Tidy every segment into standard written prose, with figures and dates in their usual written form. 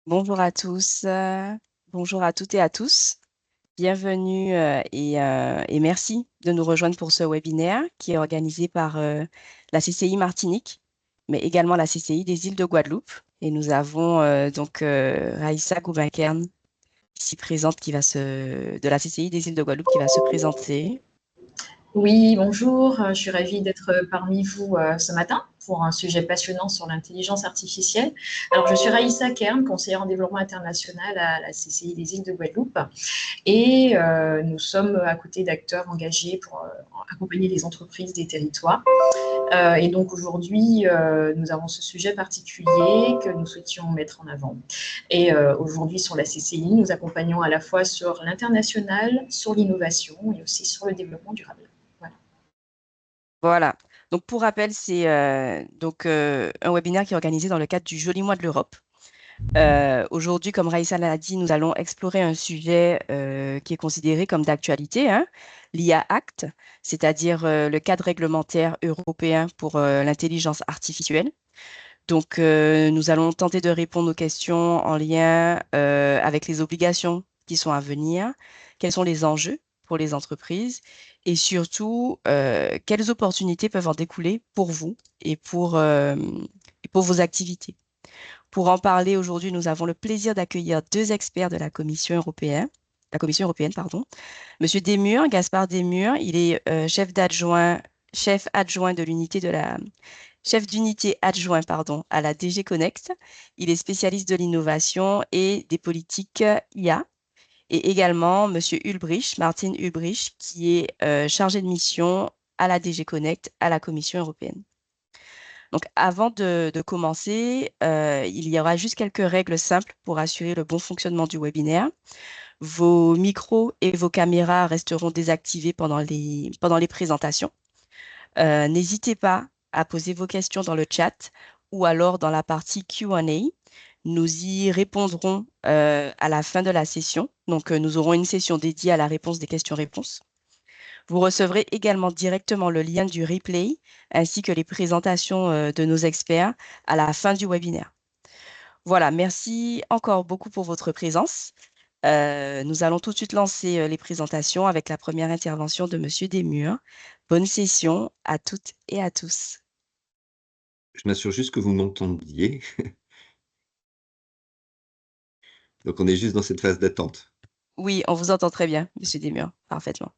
Bonjour à tous, bonjour à toutes et à tous. Bienvenue et merci de nous rejoindre pour ce webinaire qui est organisé par la CCI Martinique, mais également la CCI des îles de Guadeloupe. Et nous avons Raïssa Goubankern ici présente de la CCI des îles de Guadeloupe qui va se présenter. Oui, bonjour. Je suis ravie d'être parmi vous ce matin pour un sujet passionnant sur l'intelligence artificielle. Alors, je suis Raïssa Kern, conseillère en développement international à la CCI des îles de Guadeloupe, et nous sommes à côté d'acteurs engagés pour accompagner les entreprises des territoires. Et donc aujourd'hui, nous avons ce sujet particulier que nous souhaitions mettre en avant. Et aujourd'hui, sur la CCI, nous accompagnons à la fois sur l'international, sur l'innovation et aussi sur le développement durable. Voilà. Voilà. Donc pour rappel, c'est un webinaire qui est organisé dans le cadre du Joli Mois de l'Europe. Aujourd'hui, comme Raïssa l'a dit, nous allons explorer un sujet qui est considéré comme d'actualité, hein, l'IA Act, c'est-à-dire le cadre réglementaire européen pour l'intelligence artificielle. Donc, nous allons tenter de répondre aux questions en lien avec les obligations qui sont à venir, quels sont les enjeux pour les entreprises et surtout, quelles opportunités peuvent en découler pour vous et pour vos activités. Pour en parler aujourd'hui, nous avons le plaisir d'accueillir deux experts de la Commission européenne, pardon. Monsieur Desmurs, Gaspard Desmurs, il est chef adjoint de l'unité de la chef d'unité adjoint, pardon, à la DG Connect. Il est spécialiste de l'innovation et des politiques IA. Et également Monsieur Ulbrich, Martin Ulbrich, qui est chargé de mission à la DG Connect à la Commission européenne. Donc, avant de commencer, il y aura juste quelques règles simples pour assurer le bon fonctionnement du webinaire. Vos micros et vos caméras resteront désactivés pendant les présentations. N'hésitez pas à poser vos questions dans le chat ou alors dans la partie Q&A. Nous y répondrons à la fin de la session. Donc, nous aurons une session dédiée à la réponse des questions-réponses. Vous recevrez également directement le lien du replay ainsi que les présentations de nos experts à la fin du webinaire. Voilà, merci encore beaucoup pour votre présence. Nous allons tout de suite lancer les présentations avec la première intervention de Monsieur Desmurs. Bonne session à toutes et à tous. Je m'assure juste que vous m'entendiez. Donc, on est juste dans cette phase d'attente. Oui, on vous entend très bien, Monsieur Desmurs, parfaitement.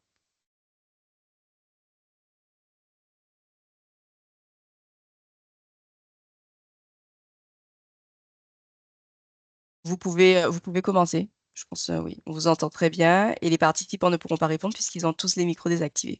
Vous pouvez commencer. Je pense, oui, on vous entend très bien et les participants ne pourront pas répondre puisqu'ils ont tous les micros désactivés.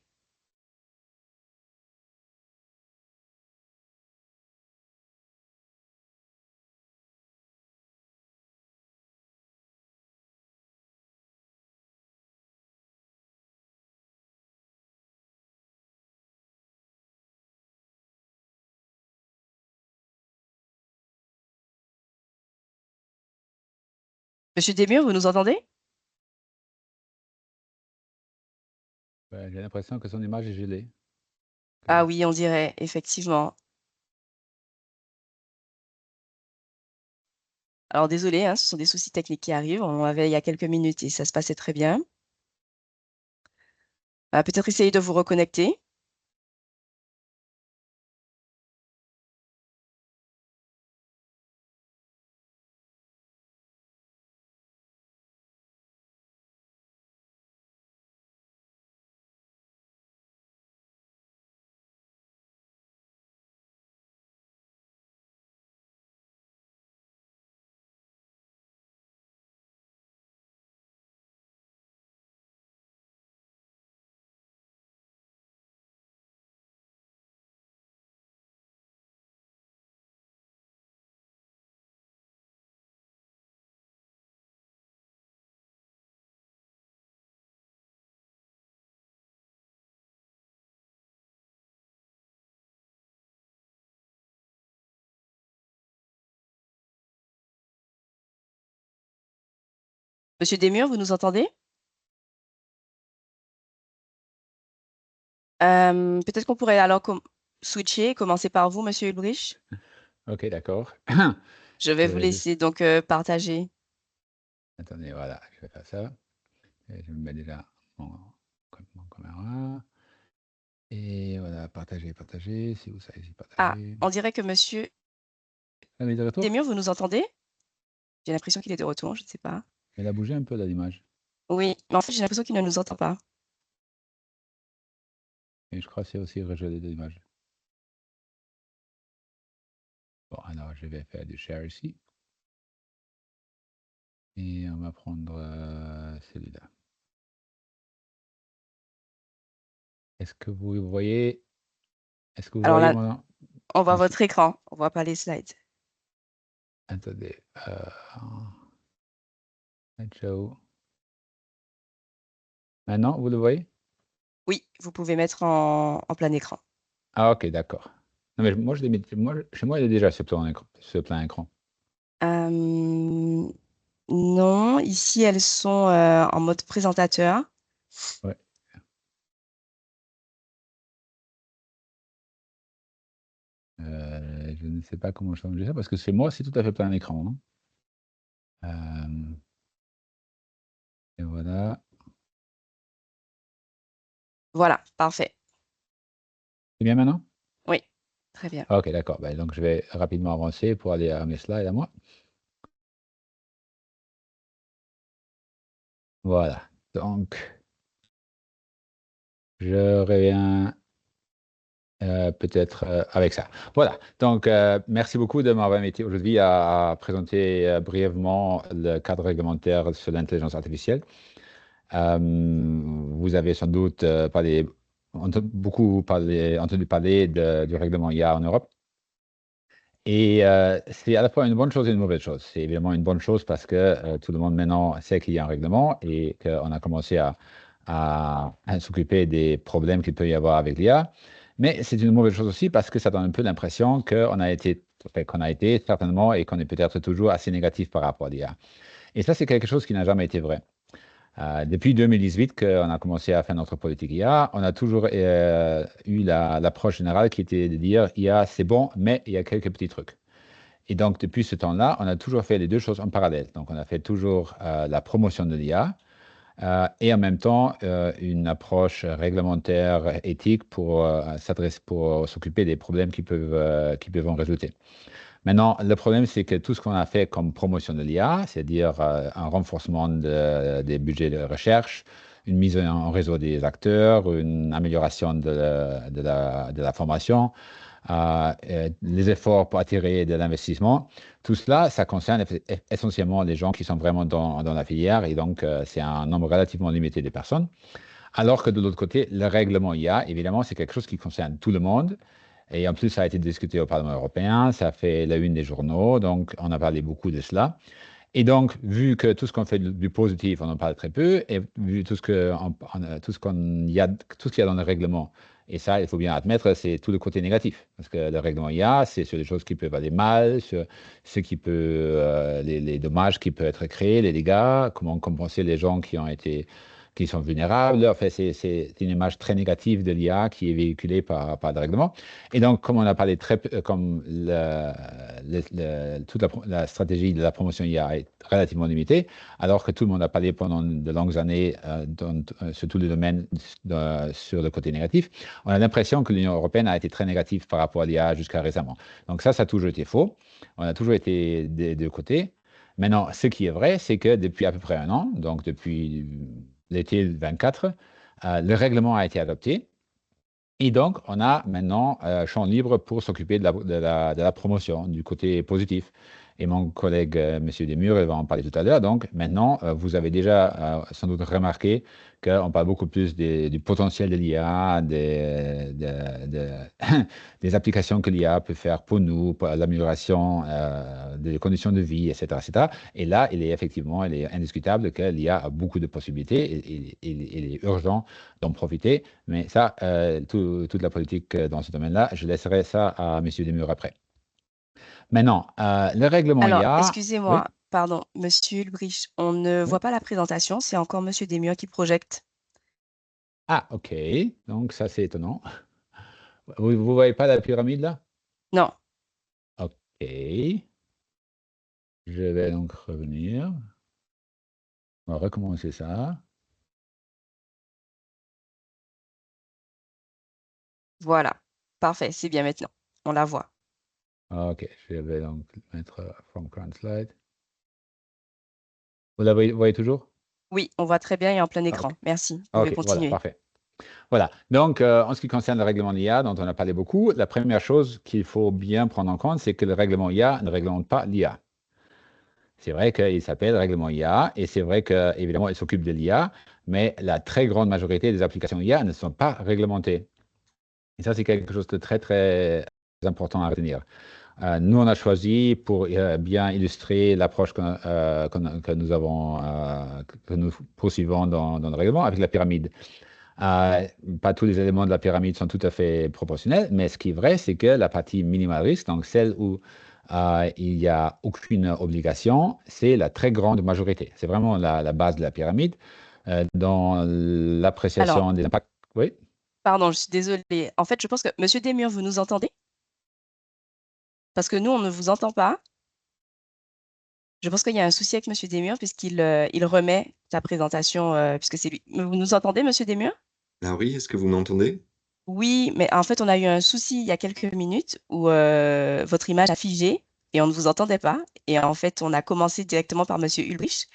Monsieur Desmurs, vous nous entendez? J'ai l'impression que son image est gelée. Ah oui, on dirait, effectivement. Alors désolé, hein, ce sont des soucis techniques qui arrivent. On avait il y a quelques minutes et ça se passait très bien. Peut-être essayer de vous reconnecter. Monsieur Desmurs, vous nous entendez? Peut-être qu'on pourrait alors switcher, commencer par vous, Monsieur Ulbrich. OK, d'accord. Je vais vous vais juste... laisser donc partager. Attendez, voilà, je vais faire ça. Et je me mets déjà mon caméra. Et voilà, partager, partager. Si vous savez, si Ah, partager. on dirait que monsieur Ah, mais de retour? Desmures, vous nous entendez? J'ai l'impression qu'il est de retour, je ne sais pas. Elle a bougé un peu là, l'image. Oui, mais en fait, j'ai l'impression qu'il ne nous entend pas. Et je crois que c'est aussi regelé de l'image. Bon, alors je vais faire du share ici. Et on va prendre celui-là. Est-ce que vous voyez? Est-ce que vous Alors voyez là, mon... on voit Ici. votre écran, on voit pas les slides. Attendez. Joe. Maintenant, vous le voyez? Oui, vous pouvez mettre en plein écran. Ah, ok, d'accord. Non, mais moi, je l'ai mis, chez moi, il est déjà ce plein écran. Non, ici, elles sont en mode présentateur. Ouais. Je ne sais pas comment changer ça parce que chez moi, c'est tout à fait plein écran, hein. Et voilà. Voilà, parfait. C'est bien maintenant? Oui, très bien. Ok, d'accord. Ben, donc, je vais rapidement avancer pour aller à mes slides à moi. Voilà. Donc, je reviens peut-être avec ça. Voilà. Donc, merci beaucoup de m'avoir invité aujourd'hui à présenter brièvement le cadre réglementaire sur l'intelligence artificielle. Vous avez sans doute entendu parler du règlement IA en Europe. Et c'est à la fois une bonne chose et une mauvaise chose. C'est évidemment une bonne chose parce que tout le monde maintenant sait qu'il y a un règlement et qu'on a commencé à s'occuper des problèmes qu'il peut y avoir avec l'IA. Mais c'est une mauvaise chose aussi parce que ça donne un peu l'impression qu'on a été certainement et qu'on est peut-être toujours assez négatif par rapport à l'IA. Et ça, c'est quelque chose qui n'a jamais été vrai. Depuis 2018 qu'on a commencé à faire notre politique IA, on a toujours eu l'approche générale qui était de dire IA, c'est bon, mais il y a quelques petits trucs. Et donc, depuis ce temps-là, on a toujours fait les deux choses en parallèle. Donc, on a fait toujours la promotion de l'IA et en même temps une approche réglementaire, éthique pour s'occuper des problèmes qui peuvent en résulter. Maintenant, le problème, c'est que tout ce qu'on a fait comme promotion de l'IA, c'est-à-dire un renforcement des budgets de recherche, une mise en réseau des acteurs, une amélioration de la formation, les efforts pour attirer de l'investissement, tout cela, ça concerne essentiellement les gens qui sont vraiment dans la filière et donc c'est un nombre relativement limité de personnes. Alors que de l'autre côté, le règlement IA, évidemment, c'est quelque chose qui concerne tout le monde. Et en plus, ça a été discuté au Parlement européen, ça fait la une des journaux, donc on a parlé beaucoup de cela. Et donc, vu que tout ce qu'on fait du positif, on en parle très peu, et vu tout ce qu'il y a dans le règlement, et ça, il faut bien admettre, c'est tout le côté négatif. Parce que le règlement IA, c'est sur les choses qui peuvent aller mal, sur ce qui peut, les dommages qui peuvent être créés, les dégâts, comment compenser les gens qui sont vulnérables. Enfin, c'est une image très négative de l'IA qui est véhiculée par le règlement. Et donc, comme on a parlé très peu, comme toute la stratégie de la promotion IA est relativement limitée, alors que tout le monde a parlé pendant de longues années sur tous les domaines sur le côté négatif, on a l'impression que l'Union européenne a été très négative par rapport à l'IA jusqu'à récemment. Donc ça a toujours été faux. On a toujours été des deux côtés. Maintenant, ce qui est vrai, c'est que depuis à peu près un an, donc depuis l'été 24, le règlement a été adopté. Et donc, on a maintenant champ libre pour s'occuper de la promotion, du côté positif. Et mon collègue, M. Desmures, il va en parler tout à l'heure. Donc, maintenant, vous avez déjà sans doute remarqué qu'on parle beaucoup plus du potentiel de l'IA, des applications que l'IA peut faire pour nous, pour l'amélioration des conditions de vie, etc., etc. Et là, il est indiscutable que l'IA a beaucoup de possibilités et il est urgent d'en profiter. Mais ça, toute la politique dans ce domaine-là, je laisserai ça à M. Desmures après. Maintenant, le règlement Alors, IA, excusez-moi, oui. pardon, Monsieur Ulbrich, on ne Oui. voit pas la présentation, c'est encore Monsieur Desmures qui projette. Ah, OK. Donc, ça, c'est étonnant. Vous ne voyez pas la pyramide là? Non, OK. Je vais donc revenir. On va recommencer ça. Voilà. Parfait, c'est bien maintenant. On la voit. OK, je vais donc mettre from current slide. Vous la voyez toujours? Oui, on voit très bien et en plein Ah, OK. écran. Merci. Vous pouvez OK, voilà, continuer. parfait. Voilà. Donc, en ce qui concerne le règlement d'IA, dont on a parlé beaucoup, la première chose qu'il faut bien prendre en compte, c'est que le règlement IA ne réglemente pas l'IA. C'est vrai qu'il s'appelle règlement IA et c'est vrai qu'évidemment, il s'occupe de l'IA, mais la très grande majorité des applications IA ne sont pas réglementées. Et ça, c'est quelque chose de très, très important à retenir. Nous, on a choisi pour bien illustrer l'approche que nous avons, que nous poursuivons dans le règlement avec la pyramide. Pas tous les éléments de la pyramide sont tout à fait proportionnels, mais ce qui est vrai, c'est que la partie minimaliste, donc celle où il n'y a aucune obligation, c'est la très grande majorité. C'est vraiment la base de la pyramide. Dans Alors, l'appréciation des impacts. Oui, pardon, je suis désolée. En fait, je pense que Monsieur Desmures, vous nous entendez? Parce que nous, on ne vous entend pas. Je pense qu'il y a un souci avec Monsieur Desmures puisqu'il il remet sa présentation, puisque c'est lui. Vous nous entendez, Monsieur Desmures? Ah oui, est-ce que vous m'entendez? Oui, mais en fait, on a eu un souci il y a quelques minutes où votre image a figé et on ne vous entendait pas. Et en fait, on a commencé directement par Monsieur Ulbrich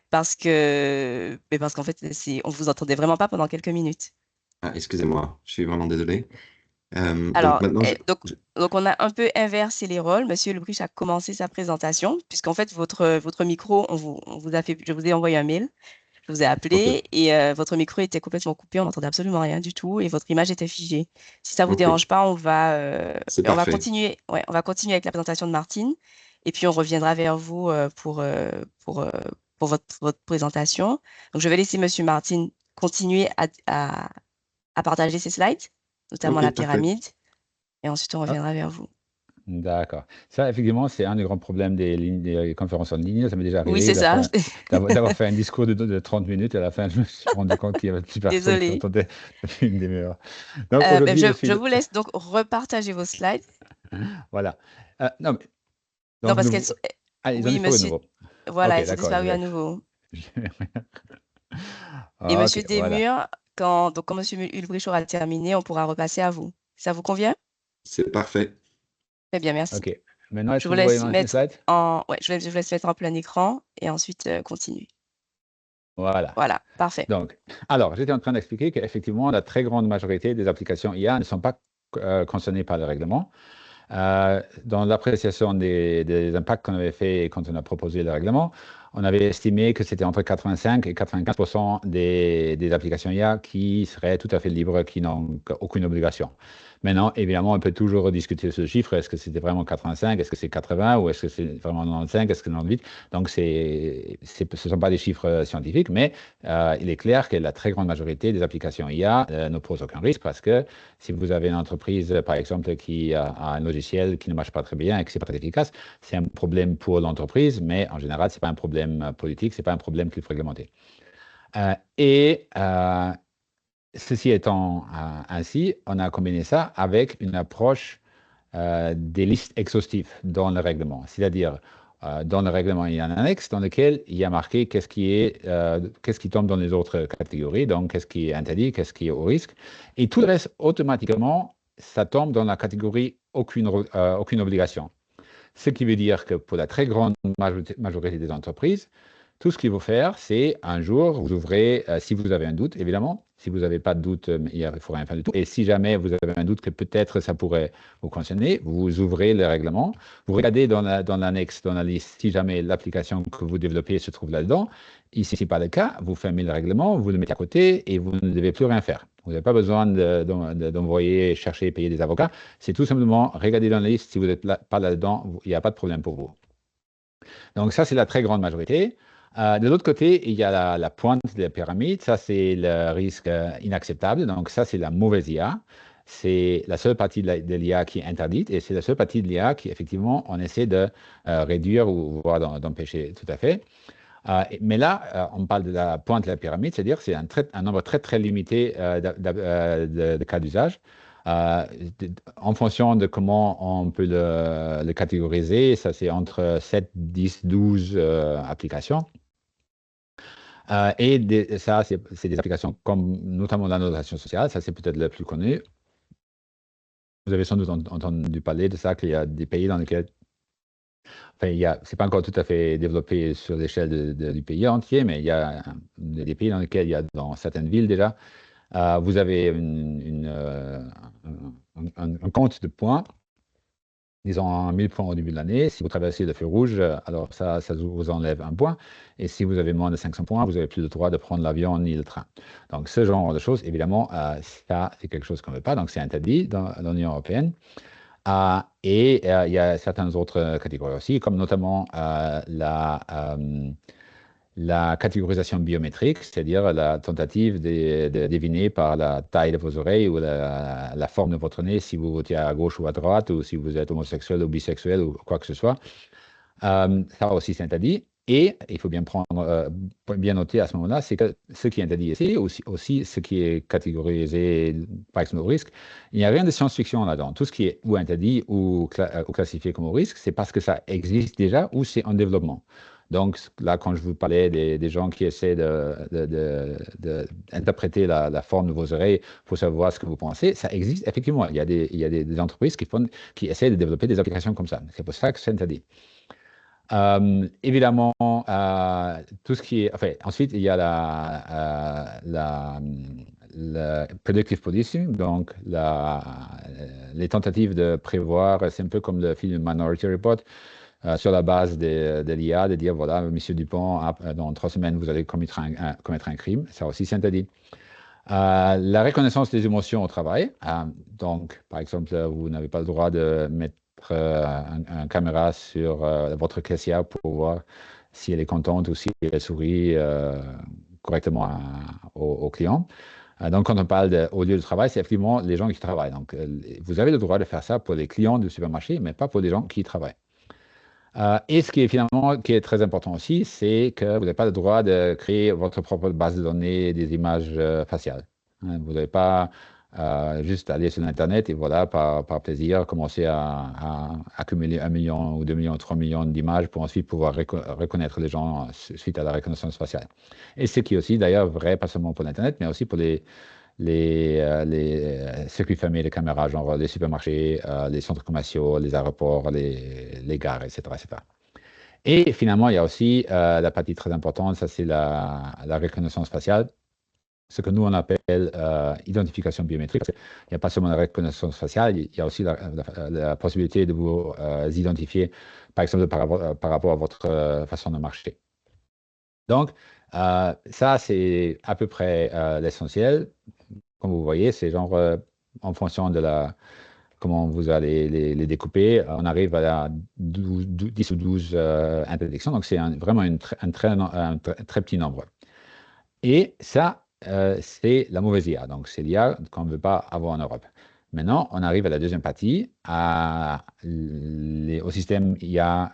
parce qu'en fait, on vous entendait vraiment pas pendant quelques minutes. Ah, excusez-moi, je suis vraiment désolé. Donc Alors, maintenant, donc on a un peu inversé les rôles. Monsieur Ulbrich a commencé sa présentation puisqu'en fait, votre micro, on vous a fait, je vous ai envoyé un mail. Je vous ai ok, appelé et votre micro était complètement coupé, on n'entendait absolument rien du tout et votre image était figée. Si ça vous ok, dérange pas, c'est on va parfait. continuer. Ouais, on va continuer avec la présentation de Martine et puis on reviendra vers vous pour votre présentation. Donc je vais laisser Monsieur Martine continuer à partager ses slides, notamment la Ok, parfait. pyramide, et ensuite on ah, reviendra vers vous. d'accord. Ça, effectivement, c'est un des grands problèmes des conférences en ligne. Ça m'est déjà Oui, arrivé c'est ça. d'avoir fait un discours de 30 minutes et à la fin, je me suis rendu compte qu'il n'y avait plus personne qui Désolée. entendait depuis une demi-heure. Donc, Ben, aujourd'hui, je suis. je vous laisse donc repartager vos slides. Voilà. Non, mais, Non, donc, parce qu'elles sont... ils ont Oui, disparu de monsieur. nouveau. Voilà, OK, elles sont d'accord. disparues à nouveau. Je vais- Et OK, Monsieur voilà. Desmures, quand Monsieur Ulbrich aura terminé, on pourra repasser à vous. Ça vous convient? C'est parfait. Très bien, merci. OK. Maintenant, est-ce Je que vous vous voyez laisse mes mettre slides? ouais, je vous laisse mettre en plein écran et ensuite continuer. Voilà. Voilà, parfait. Donc, alors, j'étais en train d'expliquer qu'effectivement, la très grande majorité des applications IA ne sont pas concernées par le règlement. Dans l'appréciation des impacts qu'on avait fait quand on a proposé le règlement, on avait estimé que c'était entre 85 et 95% des applications IA qui seraient tout à fait libres, qui n'ont aucune obligation. Maintenant, évidemment, on peut toujours rediscuter ce chiffre. Est-ce que c'était vraiment 85? Est-ce que c'est 80? Ou est-ce que c'est vraiment 95? Est-ce que c'est 98? Donc, ce ne sont pas des chiffres scientifiques, mais il est clair que la très grande majorité des applications IA ne posent aucun risque parce que si vous avez une entreprise, par exemple, qui a un logiciel qui ne marche pas très bien et que ce n'est pas très efficace, c'est un problème pour l'entreprise, mais en général, ce n'est pas un problème politique, ce n'est pas un problème qu'il faut réglementer. Euh, et euh, Ceci étant ainsi, on a combiné ça avec une approche des listes exhaustives dans le règlement. C'est-à-dire, dans le règlement, il y a un annexe dans lequel il y a marqué qu'est-ce qui tombe dans les autres catégories, donc qu'est-ce qui est interdit, qu'est-ce qui est au risque. Et tout le reste, automatiquement, ça tombe dans la catégorie aucune obligation. Ce qui veut dire que pour la très grande majorité des entreprises, tout ce qu'il faut faire, c'est un jour, vous ouvrez, si vous avez un doute, évidemment. Si vous n'avez pas de doute, il ne faut rien faire du tout. Et si jamais vous avez un doute que peut-être ça pourrait vous concerner, vous ouvrez le règlement, vous regardez dans l'annexe, dans la liste, si jamais l'application que vous développez se trouve là-dedans. Ici, ce n'est pas le cas, vous fermez le règlement, vous le mettez à côté et vous ne devez plus rien faire. Vous n'avez pas besoin d'envoyer, chercher, payer des avocats. C'est tout simplement regarder dans la liste, si vous n'êtes pas là-dedans, il n'y a pas de problème pour vous. Donc ça, c'est la très grande majorité. De l'autre côté, il y a la pointe de la pyramide. Ça, c'est le risque inacceptable. Donc ça, c'est la mauvaise IA. C'est la seule partie de l'IA qui est interdite et c'est la seule partie de l'IA qui, effectivement, on essaie de réduire ou voire d'empêcher tout à fait. Mais là, on parle de la pointe de la pyramide, c'est-à-dire c'est un nombre très, très limité de cas d'usage. Euh, En fonction de comment on peut le catégoriser, ça c'est entre 7, 10, 12 applications. Ça, c'est des applications comme notamment la notation sociale, ça c'est peut-être le plus connu. Vous avez sans doute entendu parler de ça, qu'il y a des pays dans lesquels, enfin, c'est pas encore tout à fait développé sur l'échelle du pays entier, mais il y a des pays dans lesquels il y a dans certaines villes déjà, vous avez un compte de points, disons 1000 points au début de l'année. Si vous traversez le feu rouge, alors ça vous enlève un point. Et si vous avez moins de 500 points, vous n'avez plus le droit de prendre l'avion ni le train. Donc ce genre de choses, évidemment, ça c'est quelque chose qu'on ne veut pas. Donc c'est interdit dans l'Union européenne. Il y a certaines autres catégories aussi, comme notamment la catégorisation biométrique, c'est-à-dire la tentative de deviner par la taille de vos oreilles ou la forme de votre nez si vous votez à gauche ou à droite, ou si vous êtes homosexuel ou bisexuel ou quoi que ce soit. Ça aussi, c'est interdit. Et il faut bien noter à ce moment-là, c'est que ce qui est interdit ici, aussi ce qui est catégorisé par exemple au risque, il n'y a rien de science-fiction là-dedans. Tout ce qui est ou interdit ou classifié comme au risque, c'est parce que ça existe déjà ou c'est en développement. Donc là, quand je vous parlais des gens qui essaient d'interpréter la forme de vos oreilles pour savoir ce que vous pensez, ça existe effectivement. Il y a des entreprises qui essaient de développer des applications comme ça. C'est pour ça que c'est interdit. Évidemment, tout ce qui est. Enfin, ensuite, il y a le predictive policing, donc les tentatives de prévoir, c'est un peu comme le film Minority Report, sur la base de l'IA, de dire voilà, Monsieur Dupont, dans 3 semaines, vous allez commettre un crime. Ça aussi, c'est interdit. La reconnaissance des émotions au travail. Donc, par exemple, vous n'avez pas le droit de mettre une caméra sur votre caissière pour voir si elle est contente ou si elle sourit correctement au client. Donc, quand on parle au lieu de travail, c'est effectivement les gens qui travaillent. Donc, vous avez le droit de faire ça pour les clients du supermarché, mais pas pour les gens qui travaillent. Et ce qui est très important aussi, c'est que vous n'avez pas le droit de créer votre propre base de données des images faciales. Vous n'avez pas juste aller sur Internet et voilà, par plaisir, commencer à accumuler 1 million ou 2 millions ou 3 millions d'images pour ensuite pouvoir reconnaître les gens suite à la reconnaissance faciale. Et ce qui est aussi d'ailleurs vrai, pas seulement pour l'Internet, mais aussi pour les circuits fermés de caméras, genre les supermarchés, les centres commerciaux, les aéroports, les gares, etc., etc. Et finalement, il y a aussi la partie très importante, ça c'est la reconnaissance faciale, ce que nous on appelle identification biométrique. Il n'y a pas seulement la reconnaissance faciale, il y a aussi la possibilité de vous identifier, par exemple, par rapport à votre façon de marcher. Donc, ça, c'est à peu près l'essentiel. Comme vous voyez, c'est genre en fonction de comment vous allez les découper, on arrive à 10 ou 12 interdictions. Donc, c'est vraiment un très petit nombre. Et ça, c'est la mauvaise IA. Donc, c'est l'IA qu'on ne veut pas avoir en Europe. Maintenant, on arrive à la deuxième partie, au système IA,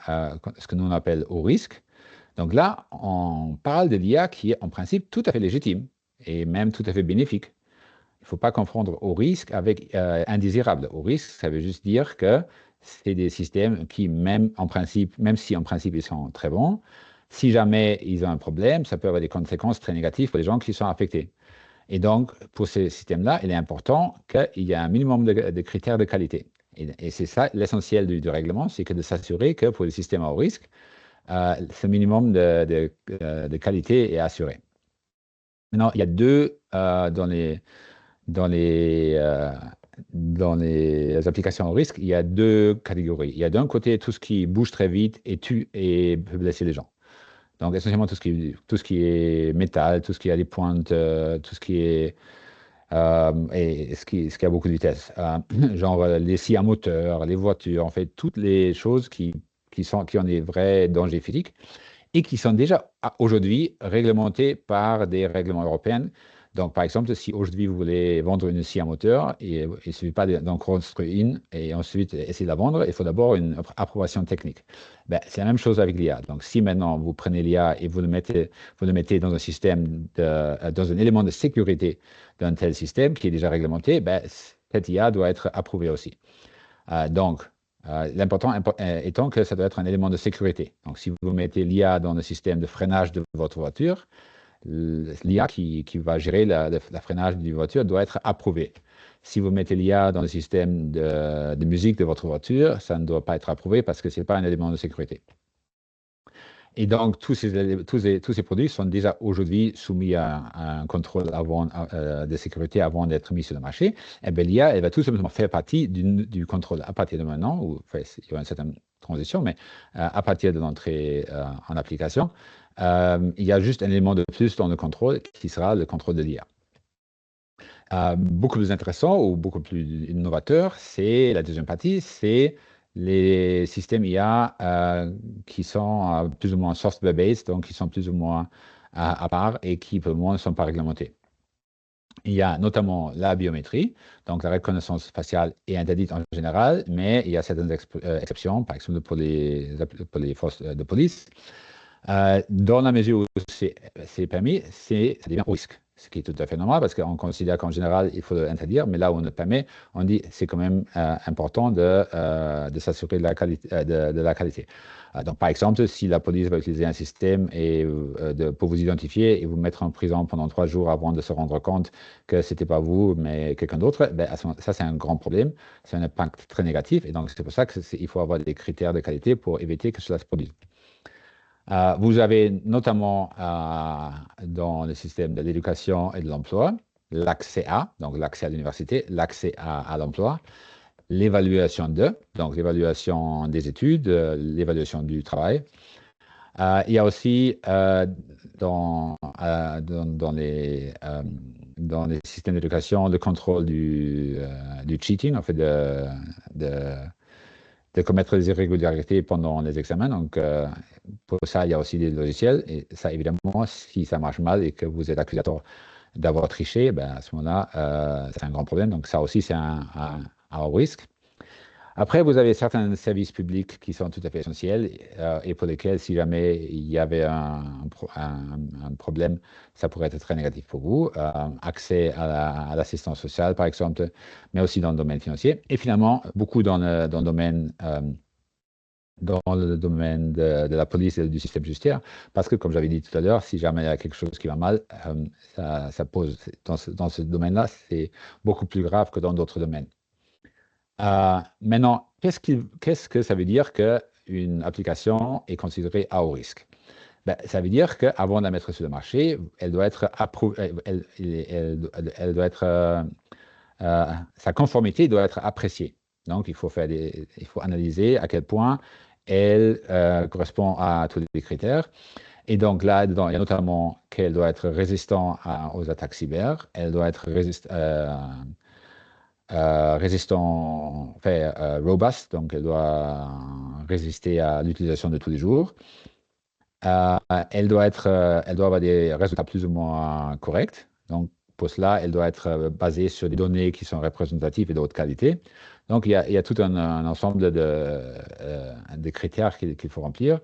ce que nous on appelle au risque. Donc là, on parle de l'IA qui est en principe tout à fait légitime et même tout à fait bénéfique. Il ne faut pas confondre au risque avec indésirable. Au risque, ça veut juste dire que c'est des systèmes qui, même si en principe ils sont très bons, si jamais ils ont un problème, ça peut avoir des conséquences très négatives pour les gens qui sont affectés. Et donc, pour ces systèmes-là, il est important qu'il y ait un minimum de critères de qualité. Et c'est ça l'essentiel du règlement, c'est que de s'assurer que pour les systèmes à haut risque, ce minimum de qualité est assuré. Maintenant, il y a deux dans les applications au risque, il y a 2 catégories. Il y a d'un côté tout ce qui bouge très vite et tue et peut blesser les gens. Donc essentiellement tout ce qui est métal, tout ce qui a des pointes, tout ce qui est et ce qui a beaucoup de vitesse. Genre les scies à moteur, les voitures, en fait toutes les choses qui ont des vrais dangers physiques et qui sont déjà aujourd'hui réglementées par des règlements européens. Donc, par exemple, si aujourd'hui vous voulez vendre une scie à moteur, il ne suffit pas d'en construire une et ensuite essayer de la vendre, il faut d'abord une approbation technique. Ben, c'est la même chose avec l'IA. Donc, si maintenant vous prenez l'IA et vous le mettez dans un système, dans un élément de sécurité d'un tel système qui est déjà réglementé, ben, cette IA doit être approuvée aussi. L'important étant que ça doit être un élément de sécurité. Donc, si vous mettez l'IA dans le système de freinage de votre voiture, l'IA qui va gérer le freinage de voiture doit être approuvée. Si vous mettez l'IA dans le système de musique de votre voiture, ça ne doit pas être approuvé parce que ce n'est pas un élément de sécurité. Et donc, tous ces produits sont déjà aujourd'hui soumis à un contrôle de sécurité avant d'être mis sur le marché. Et bien, l'IA, elle va tout simplement faire partie du contrôle à partir de maintenant, où enfin, il y a une certaine transition, mais à partir de l'entrée en application, il y a juste un élément de plus dans le contrôle qui sera le contrôle de l'IA. Beaucoup plus intéressant ou beaucoup plus innovateur, c'est la deuxième partie, c'est les systèmes IA qui sont plus ou moins software-based, donc qui sont plus ou moins à part et qui pour le moment ne sont pas réglementés. Il y a notamment la biométrie, donc la reconnaissance faciale est interdite en général, mais il y a certaines exceptions, par exemple pour les forces de police. Dans la mesure où c'est permis, ça devient un risque, ce qui est tout à fait normal parce qu'on considère qu'en général, il faut l'interdire, mais là où on le permet, on dit que c'est quand même important de s'assurer de la qualité. Donc, par exemple, si la police va utiliser un système pour vous identifier et vous mettre en prison pendant 3 jours avant de se rendre compte que ce n'était pas vous, mais quelqu'un d'autre, ben, ça, c'est un grand problème. C'est un impact très négatif. Et donc, c'est pour ça qu'il faut avoir des critères de qualité pour éviter que cela se produise. Vous avez notamment dans le système de l'éducation et de l'emploi l'accès à l'université, l'accès à l'emploi, l'évaluation donc l'évaluation des études, l'évaluation du travail. Il y a aussi dans les systèmes d'éducation le contrôle du cheating, en fait, de commettre des irrégularités pendant les examens. Donc, pour ça, il y a aussi des logiciels. Et ça, évidemment, si ça marche mal et que vous êtes accusé d'avoir triché, ben, à ce moment-là, c'est un grand problème. Donc, ça aussi, c'est un risque. Après, vous avez certains services publics qui sont tout à fait essentiels et pour lesquels, si jamais il y avait un problème, ça pourrait être très négatif pour vous. Accès à l'assistance sociale, par exemple, mais aussi dans le domaine financier. Et finalement, beaucoup dans le domaine de la police et du système judiciaire, parce que, comme j'avais dit tout à l'heure, si jamais il y a quelque chose qui va mal, ça pose, dans ce domaine-là, c'est beaucoup plus grave que dans d'autres domaines. Maintenant, qu'est-ce que ça veut dire qu'une application est considérée à haut risque? Ben, ça veut dire qu'avant de la mettre sur le marché, elle doit être approuvée, sa conformité doit être appréciée. Donc, il faut analyser à quel point elle correspond à tous les critères. Et donc là-dedans, il y a notamment qu'elle doit être résistante aux attaques cyber, elle doit être robust, donc elle doit résister à l'utilisation de tous les jours. Elle doit avoir des résultats plus ou moins corrects. Donc, pour cela, elle doit être basée sur des données qui sont représentatives et de haute qualité. Donc, il y a tout un ensemble de critères qu'il faut remplir.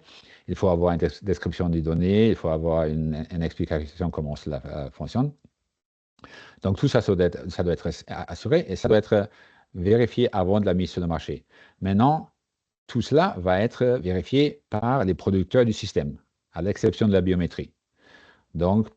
Il faut avoir une description des données, il faut avoir une explication comment cela fonctionne. Donc, tout ça, ça doit être assuré et ça doit être vérifié avant de la mise sur le marché. Maintenant, tout cela va être vérifié par les producteurs du système, à l'exception de la biométrie. Donc,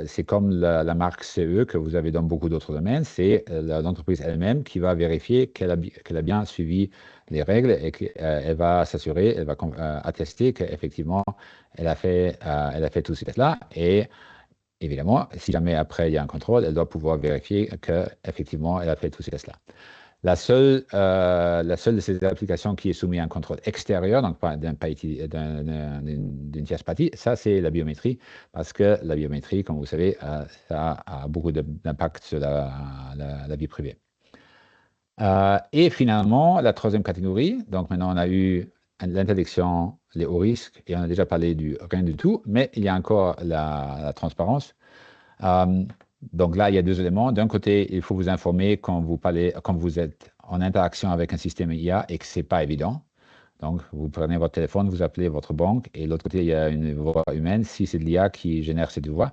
c'est comme la marque CE que vous avez dans beaucoup d'autres domaines, c'est l'entreprise elle-même qui va vérifier qu'elle a bien suivi les règles et qu'elle va s'assurer, elle va attester qu'effectivement, elle a fait tous ces tests-là. Et évidemment, si jamais après il y a un contrôle, elle doit pouvoir vérifier qu'effectivement, elle a fait tous ces tests-là. La seule de ces applications qui est soumise à un contrôle extérieur, donc d'une tierce partie, ça c'est la biométrie, parce que la biométrie, comme vous savez, ça a beaucoup d'impact sur la vie privée. Et finalement, la troisième catégorie, donc maintenant on a eu l'interdiction, les hauts risques, et on a déjà parlé du rien du tout, mais il y a encore la transparence. Donc là, il y a deux éléments. D'un côté, il faut vous informer quand vous êtes en interaction avec un système IA et que ce n'est pas évident. Donc, vous prenez votre téléphone, vous appelez votre banque et de l'autre côté, il y a une voix humaine. Si c'est de l'IA qui génère cette voix,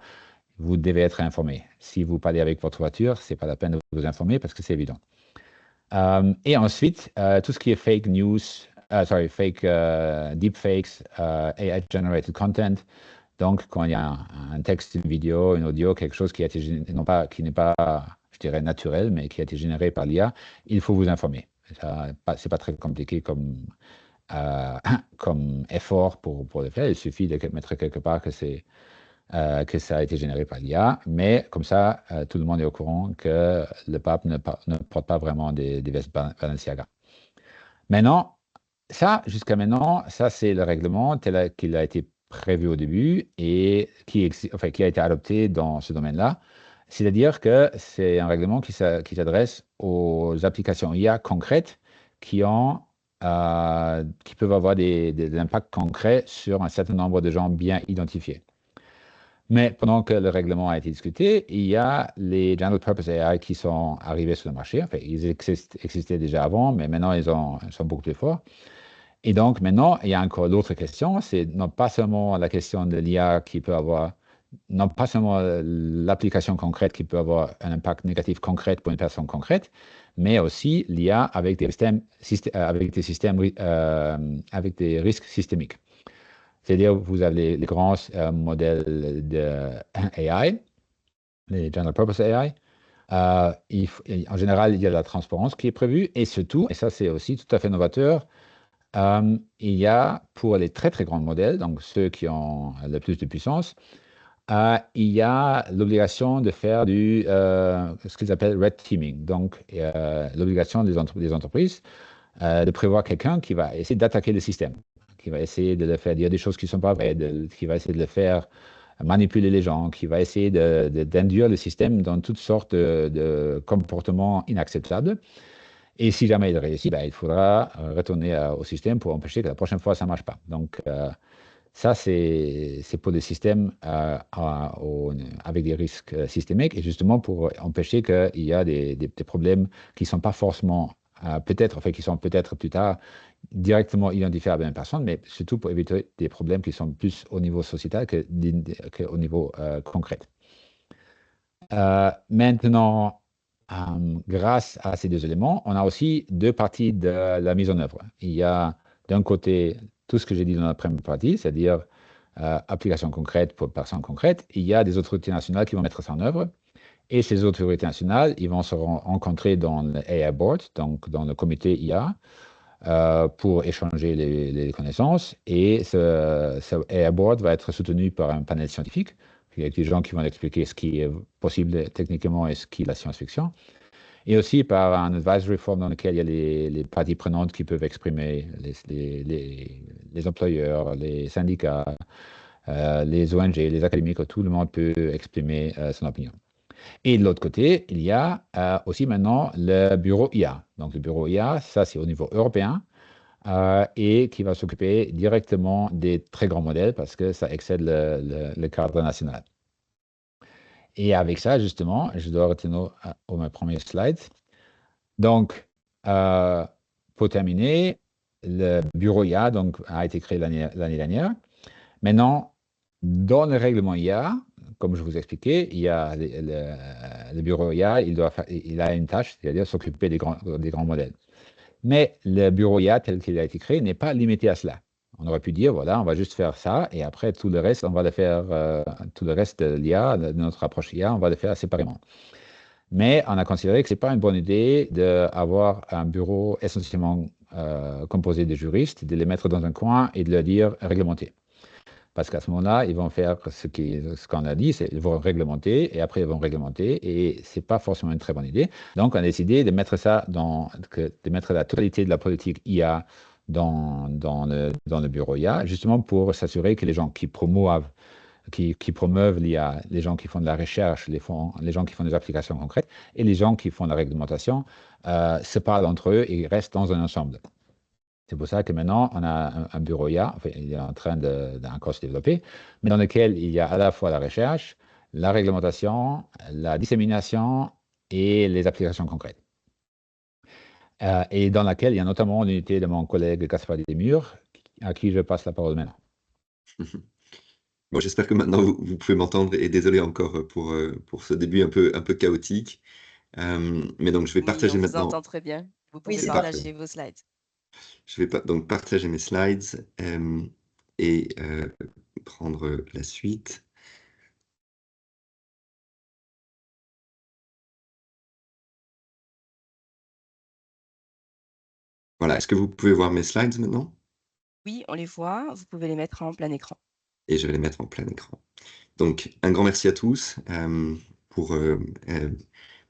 vous devez être informé. Si vous parlez avec votre voiture, ce n'est pas la peine de vous informer parce que c'est évident. Et ensuite, tout ce qui est fake news, fake deepfakes, AI-generated content. Donc, quand il y a un texte, une vidéo, une audio, quelque chose qui a été non pas, qui n'est pas, je dirais, naturel, mais qui a été généré par l'IA, il faut vous informer. C'est pas très compliqué euh, comme effort pour le faire. Il suffit de mettre quelque part que ça a été généré par l'IA, mais comme ça, tout le monde est au courant que le pape ne porte pas vraiment des vestes Balenciaga. Maintenant, jusqu'à maintenant, ça, c'est le règlement tel qu'il a été prévu au début et qui a été adopté dans ce domaine-là. C'est-à-dire que c'est un règlement qui s'adresse aux applications IA concrètes qui peuvent avoir des impacts concrets sur un certain nombre de gens bien identifiés. Mais pendant que le règlement a été discuté, il y a les General Purpose AI qui sont arrivés sur le marché. Enfin, ils existaient déjà avant, mais maintenant, ils sont beaucoup plus forts. Et donc, maintenant, il y a encore l'autre question, c'est non pas seulement la question de l'IA qui peut avoir, non pas seulement l'application concrète qui peut avoir un impact négatif concret pour une personne concrète, mais aussi l'IA avec des avec des risques systémiques. C'est-à-dire, vous avez les grands modèles de AI, les General Purpose AI. En général, il y a la transparence qui est prévue et surtout, et ça c'est aussi tout à fait novateur, il y a pour les très très grands modèles, donc ceux qui ont le plus de puissance, il y a l'obligation de faire ce qu'ils appellent red teaming, donc l'obligation des entreprises de prévoir quelqu'un qui va essayer d'attaquer le système, qui va essayer de le faire dire des choses qui ne sont pas vraies, qui va essayer de le faire manipuler les gens, qui va essayer d'induire le système dans toutes sortes de comportements inacceptables. Et si jamais il réussit, il faudra retourner au système pour empêcher que la prochaine fois, ça ne marche pas. Donc, ça, c'est pour des systèmes avec des risques systémiques et justement pour empêcher qu'il y a des problèmes qui ne sont pas forcément, qui sont peut-être plus tard directement identifiables à une personne, mais surtout pour éviter des problèmes qui sont plus au niveau sociétal qu'au niveau concret. Maintenant, grâce à ces deux éléments, on a aussi deux parties de la mise en œuvre. Il y a d'un côté tout ce que j'ai dit dans la première partie, c'est-à-dire applications concrètes pour personnes concrètes. Il y a des autorités nationales qui vont mettre ça en œuvre. Et ces autorités nationales, ils vont se rencontrer dans le AI Board, donc dans le comité IA, pour échanger les connaissances. Et ce AI Board va être soutenu par un panel scientifique. Il y a des gens qui vont expliquer ce qui est possible techniquement et ce qui est la science-fiction. Et aussi par un advisory forum dans lequel il y a les parties prenantes qui peuvent exprimer, les employeurs, les syndicats, les ONG, les académiques, tout le monde peut exprimer son opinion. Et de l'autre côté, il y a aussi maintenant le bureau IA. Donc le bureau IA, ça c'est au niveau européen et qui va s'occuper directement des très grands modèles parce que ça excède le cadre national. Et avec ça, justement, je dois retourner au mes premiers slides. Donc, pour terminer, le bureau IA a été créé l'année dernière. Maintenant, dans le règlement IA, comme je vous expliquais, il y a le bureau IA, il a une tâche, c'est-à-dire s'occuper des grands modèles. Mais le bureau IA tel qu'il a été créé n'est pas limité à cela. On aurait pu dire, voilà, on va juste faire ça, et après tout le reste, on va le faire, tout le reste de l'IA, de notre approche IA, on va le faire séparément. Mais on a considéré que ce n'est pas une bonne idée d'avoir un bureau essentiellement composé de juristes, de les mettre dans un coin et de leur dire réglementer. Parce qu'à ce moment-là, ils vont faire ce qu'on a dit, ils vont réglementer, et après ils vont réglementer, et ce n'est pas forcément une très bonne idée. Donc on a décidé de mettre de mettre la totalité de la politique IA dans le bureau IA, justement pour s'assurer que les gens qui promeuvent l'IA, les gens qui font de la recherche, les gens qui font des applications concrètes, et les gens qui font de la réglementation se parlent entre eux et restent dans un ensemble. C'est pour ça que maintenant, on a un bureau IA, enfin, il est en train d'encore se développer, mais dans lequel il y a à la fois la recherche, la réglementation, la dissémination et les applications concrètes. Et dans laquelle il y a notamment l'unité de mon collègue Gaspard Desmures, à qui je passe la parole maintenant. Bon, j'espère que maintenant vous pouvez m'entendre et désolé encore pour ce début un peu chaotique. Mais donc je vais partager on maintenant. vous entend très bien. Vous Oui, pouvez c'est parfait. partager vos slides. Je vais donc partager mes slides et prendre la suite. Voilà, est-ce que vous pouvez voir mes slides maintenant? Oui, on les voit. Vous pouvez les mettre en plein écran. Et je vais les mettre en plein écran. Donc, un grand merci à tous pour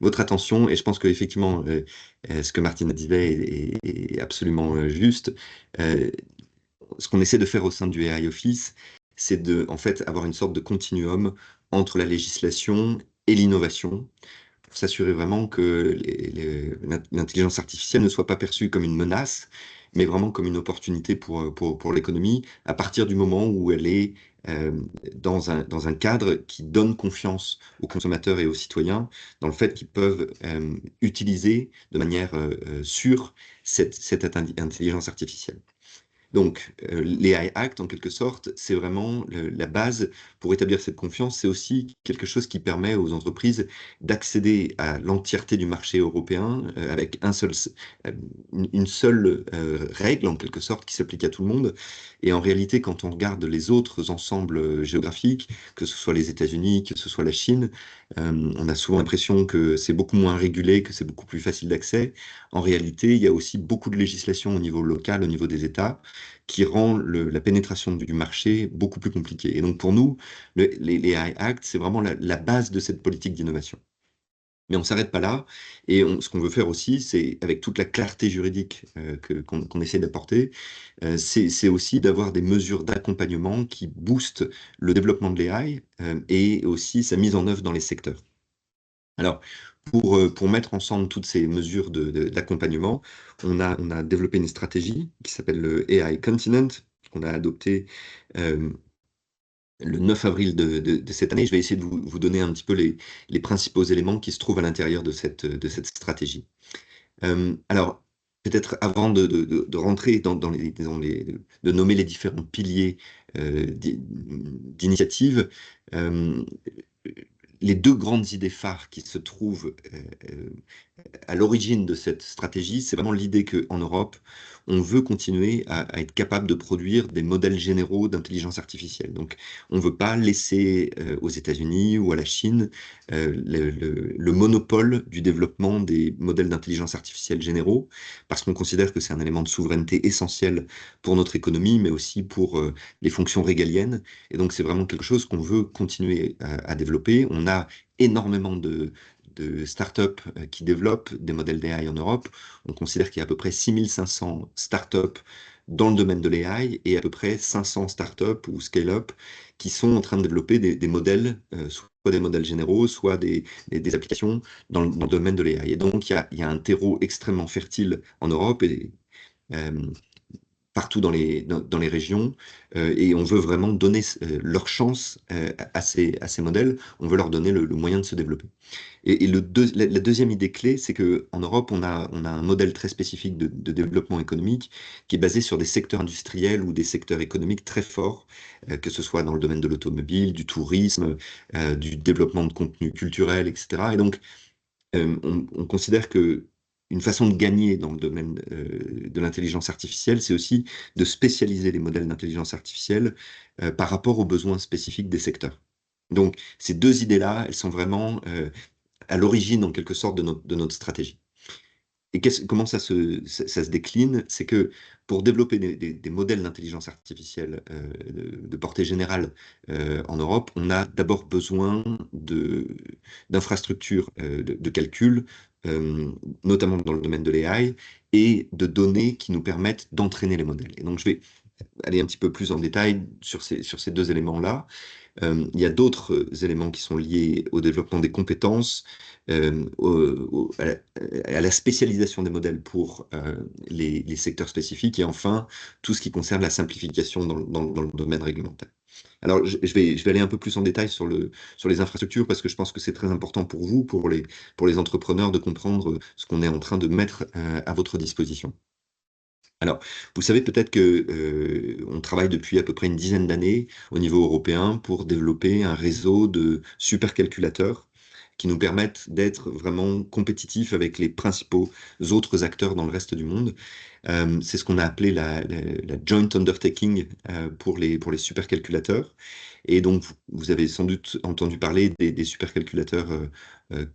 votre attention. Et je pense qu'effectivement, ce que Martine disait est absolument juste. Ce qu'on essaie de faire au sein du AI Office, c'est de, en fait, avoir une sorte de continuum entre la législation et l'innovation, pour s'assurer vraiment que l'intelligence artificielle ne soit pas perçue comme une menace, mais vraiment comme une opportunité pour l'économie, à partir du moment où elle est euh, dans un cadre qui donne confiance aux consommateurs et aux citoyens dans le fait qu'ils peuvent utiliser de manière sûre cette intelligence artificielle. Donc, l'AI Act, en quelque sorte, c'est vraiment la base pour établir cette confiance. C'est aussi quelque chose qui permet aux entreprises d'accéder à l'entièreté du marché européen avec euh, une seule règle, en quelque sorte, qui s'applique à tout le monde. Et en réalité, quand on regarde les autres ensembles géographiques, que ce soit les États-Unis, que ce soit la Chine, on a souvent l'impression que c'est beaucoup moins régulé, que c'est beaucoup plus facile d'accès. En réalité, il y a aussi beaucoup de législation au niveau local, au niveau des États qui rend la pénétration du marché beaucoup plus compliquée. Et donc pour nous, les AI Act, c'est vraiment la base de cette politique d'innovation. Mais on ne s'arrête pas là, et ce qu'on veut faire aussi, c'est, avec toute la clarté juridique qu'on essaie d'apporter, c'est aussi d'avoir des mesures d'accompagnement qui boostent le développement de l'AI et aussi sa mise en œuvre dans les secteurs. Alors, pour mettre ensemble toutes ces mesures d'accompagnement, on a développé une stratégie qui s'appelle le AI Continent, qu'on a adopté euh, le 9 avril de cette année. Je vais essayer de vous donner un petit peu les principaux éléments qui se trouvent à l'intérieur de cette stratégie. Alors, peut-être avant de rentrer de nommer les différents piliers d'initiative, euh, les deux grandes idées phares qui se trouvent à l'origine de cette stratégie, c'est vraiment l'idée qu'en Europe, on veut continuer à être capable de produire des modèles généraux d'intelligence artificielle. Donc, on ne veut pas laisser aux États-Unis ou à la Chine le monopole du développement des modèles d'intelligence artificielle généraux, parce qu'on considère que c'est un élément de souveraineté essentiel pour notre économie, mais aussi pour les fonctions régaliennes. Et donc, c'est vraiment quelque chose qu'on veut continuer à développer. On a énormément de startups qui développent des modèles d'AI en Europe. On considère qu'il y a à peu près 6500 startups dans le domaine de l'AI et à peu près 500 startups ou scale-up qui sont en train de développer des modèles, soit des modèles généraux, soit des applications dans le domaine de l'AI. Et donc, il y a un terreau extrêmement fertile en Europe et euh, partout dans les régions, et on veut vraiment donner leur chance à ces modèles, on veut leur donner le moyen de se développer. Et la deuxième idée clé, c'est qu'en Europe, on a un modèle très spécifique de développement économique qui est basé sur des secteurs industriels ou des secteurs économiques très forts, que ce soit dans le domaine de l'automobile, du tourisme, du développement de contenu culturel, etc. Et donc, on considère que une façon de gagner dans le domaine de l'intelligence artificielle, c'est aussi de spécialiser les modèles d'intelligence artificielle par rapport aux besoins spécifiques des secteurs. Donc, ces deux idées-là, elles sont vraiment à l'origine, en quelque sorte, de notre stratégie. Et comment ça se décline? C'est que pour développer des modèles d'intelligence artificielle de portée générale en Europe, on a d'abord besoin d'infrastructures de calcul, euh, notamment dans le domaine de l'AI, et de données qui nous permettent d'entraîner les modèles. Et donc, je vais aller un petit peu plus en détail sur ces deux éléments-là. Il y a d'autres éléments qui sont liés au développement des compétences, à la spécialisation des modèles pour les secteurs spécifiques, et enfin tout ce qui concerne la simplification dans le domaine réglementaire. Alors, je vais aller un peu plus en détail sur les infrastructures parce que je pense que c'est très important pour vous, pour les entrepreneurs, de comprendre ce qu'on est en train de mettre à votre disposition. Alors, vous savez peut-être que on travaille depuis à peu près une dizaine d'années au niveau européen pour développer un réseau de supercalculateurs qui nous permettent d'être vraiment compétitifs avec les principaux autres acteurs dans le reste du monde. C'est ce qu'on a appelé la joint undertaking pour les supercalculateurs. Et donc, vous avez sans doute entendu parler des supercalculateurs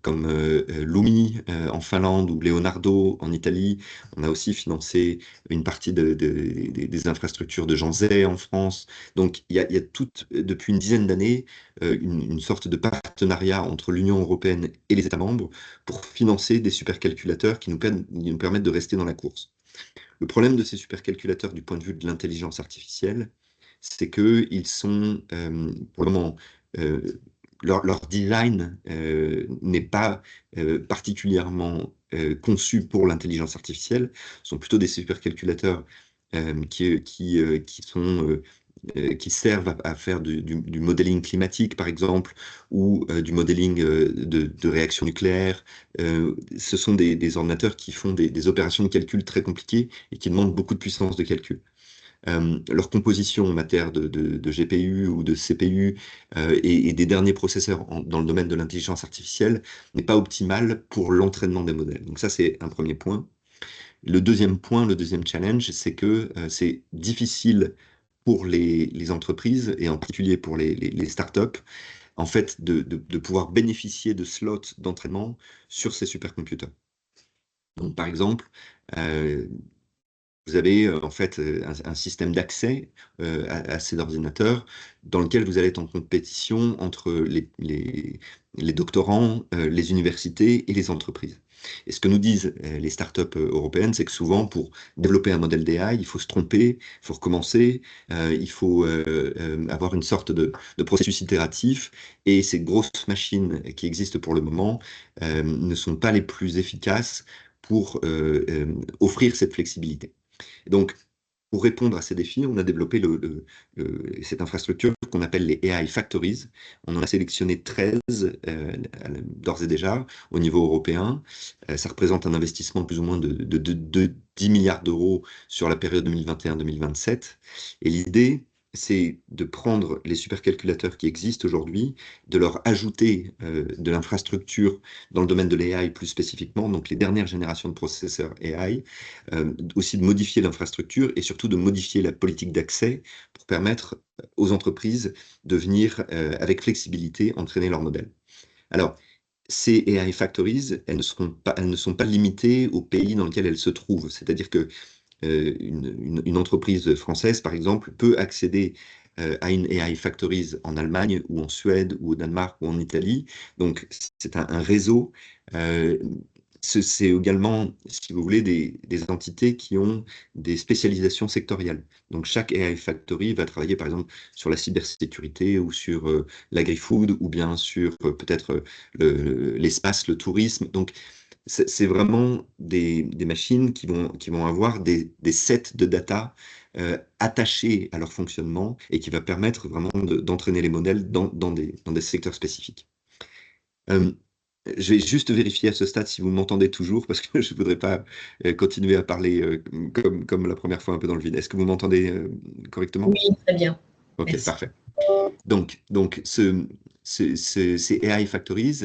comme Lumi en Finlande ou Leonardo en Italie. On a aussi financé une partie des infrastructures de Jean Zay en France. Donc, il y a depuis une dizaine d'années une sorte de partenariat entre l'Union européenne et les États membres pour financer des supercalculateurs qui nous permettent de rester dans la course. Le problème de ces supercalculateurs du point de vue de l'intelligence artificielle, c'est qu'ils sont, pour le moment, leur design n'est pas particulièrement conçu pour l'intelligence artificielle. Ce sont plutôt des supercalculateurs qui servent à faire du modeling climatique, par exemple, ou du modeling de réactions nucléaires. Ce sont des ordinateurs qui font des opérations de calcul très compliquées et qui demandent beaucoup de puissance de calcul. Leur composition en matière de GPU ou de CPU et des derniers processeurs dans le domaine de l'intelligence artificielle n'est pas optimale pour l'entraînement des modèles. Donc ça, c'est un premier point. Le deuxième point, le deuxième challenge, c'est que c'est difficile pour les entreprises, et en particulier pour les startups, en fait, de pouvoir bénéficier de slots d'entraînement sur ces supercomputers. Donc, par exemple, vous avez en fait un système d'accès à ces ordinateurs dans lequel vous allez être en compétition entre les doctorants, les universités et les entreprises. Et ce que nous disent les startups européennes, c'est que souvent, pour développer un modèle d'AI, il faut se tromper, il faut recommencer, il faut avoir une sorte de processus itératif, et ces grosses machines qui existent pour le moment ne sont pas les plus efficaces pour offrir cette flexibilité. Donc, pour répondre à ces défis, on a développé cette infrastructure qu'on appelle les AI Factories. On en a sélectionné 13 d'ores et déjà au niveau européen. Ça représente un investissement de plus ou moins de 10 milliards d'euros sur la période 2021-2027. Et l'idée, c'est de prendre les supercalculateurs qui existent aujourd'hui, de leur ajouter de l'infrastructure dans le domaine de l'AI plus spécifiquement, donc les dernières générations de processeurs AI, aussi de modifier l'infrastructure et surtout de modifier la politique d'accès pour permettre aux entreprises de venir avec flexibilité entraîner leurs modèles. Alors, ces AI Factories, elles ne sont pas limitées au pays dans lequel elles se trouvent. C'est-à-dire que une entreprise française, par exemple, peut accéder à une AI Factories en Allemagne ou en Suède ou au Danemark ou en Italie. Donc, c'est un réseau. C'est également, si vous voulez, des entités qui ont des spécialisations sectorielles. Donc, chaque AI Factory va travailler, par exemple, sur la cybersécurité ou sur l'agri-food ou bien sur peut-être l'espace, le tourisme. Donc, c'est vraiment des machines qui vont avoir des sets de data attachés à leur fonctionnement et qui va permettre vraiment d'entraîner les modèles dans des secteurs spécifiques. Je vais juste vérifier à ce stade si vous m'entendez toujours, parce que je ne voudrais pas continuer à parler comme la première fois un peu dans le vide. Est-ce que vous m'entendez correctement? Oui, très bien. Ok, Merci. parfait. Donc ces AI Factories,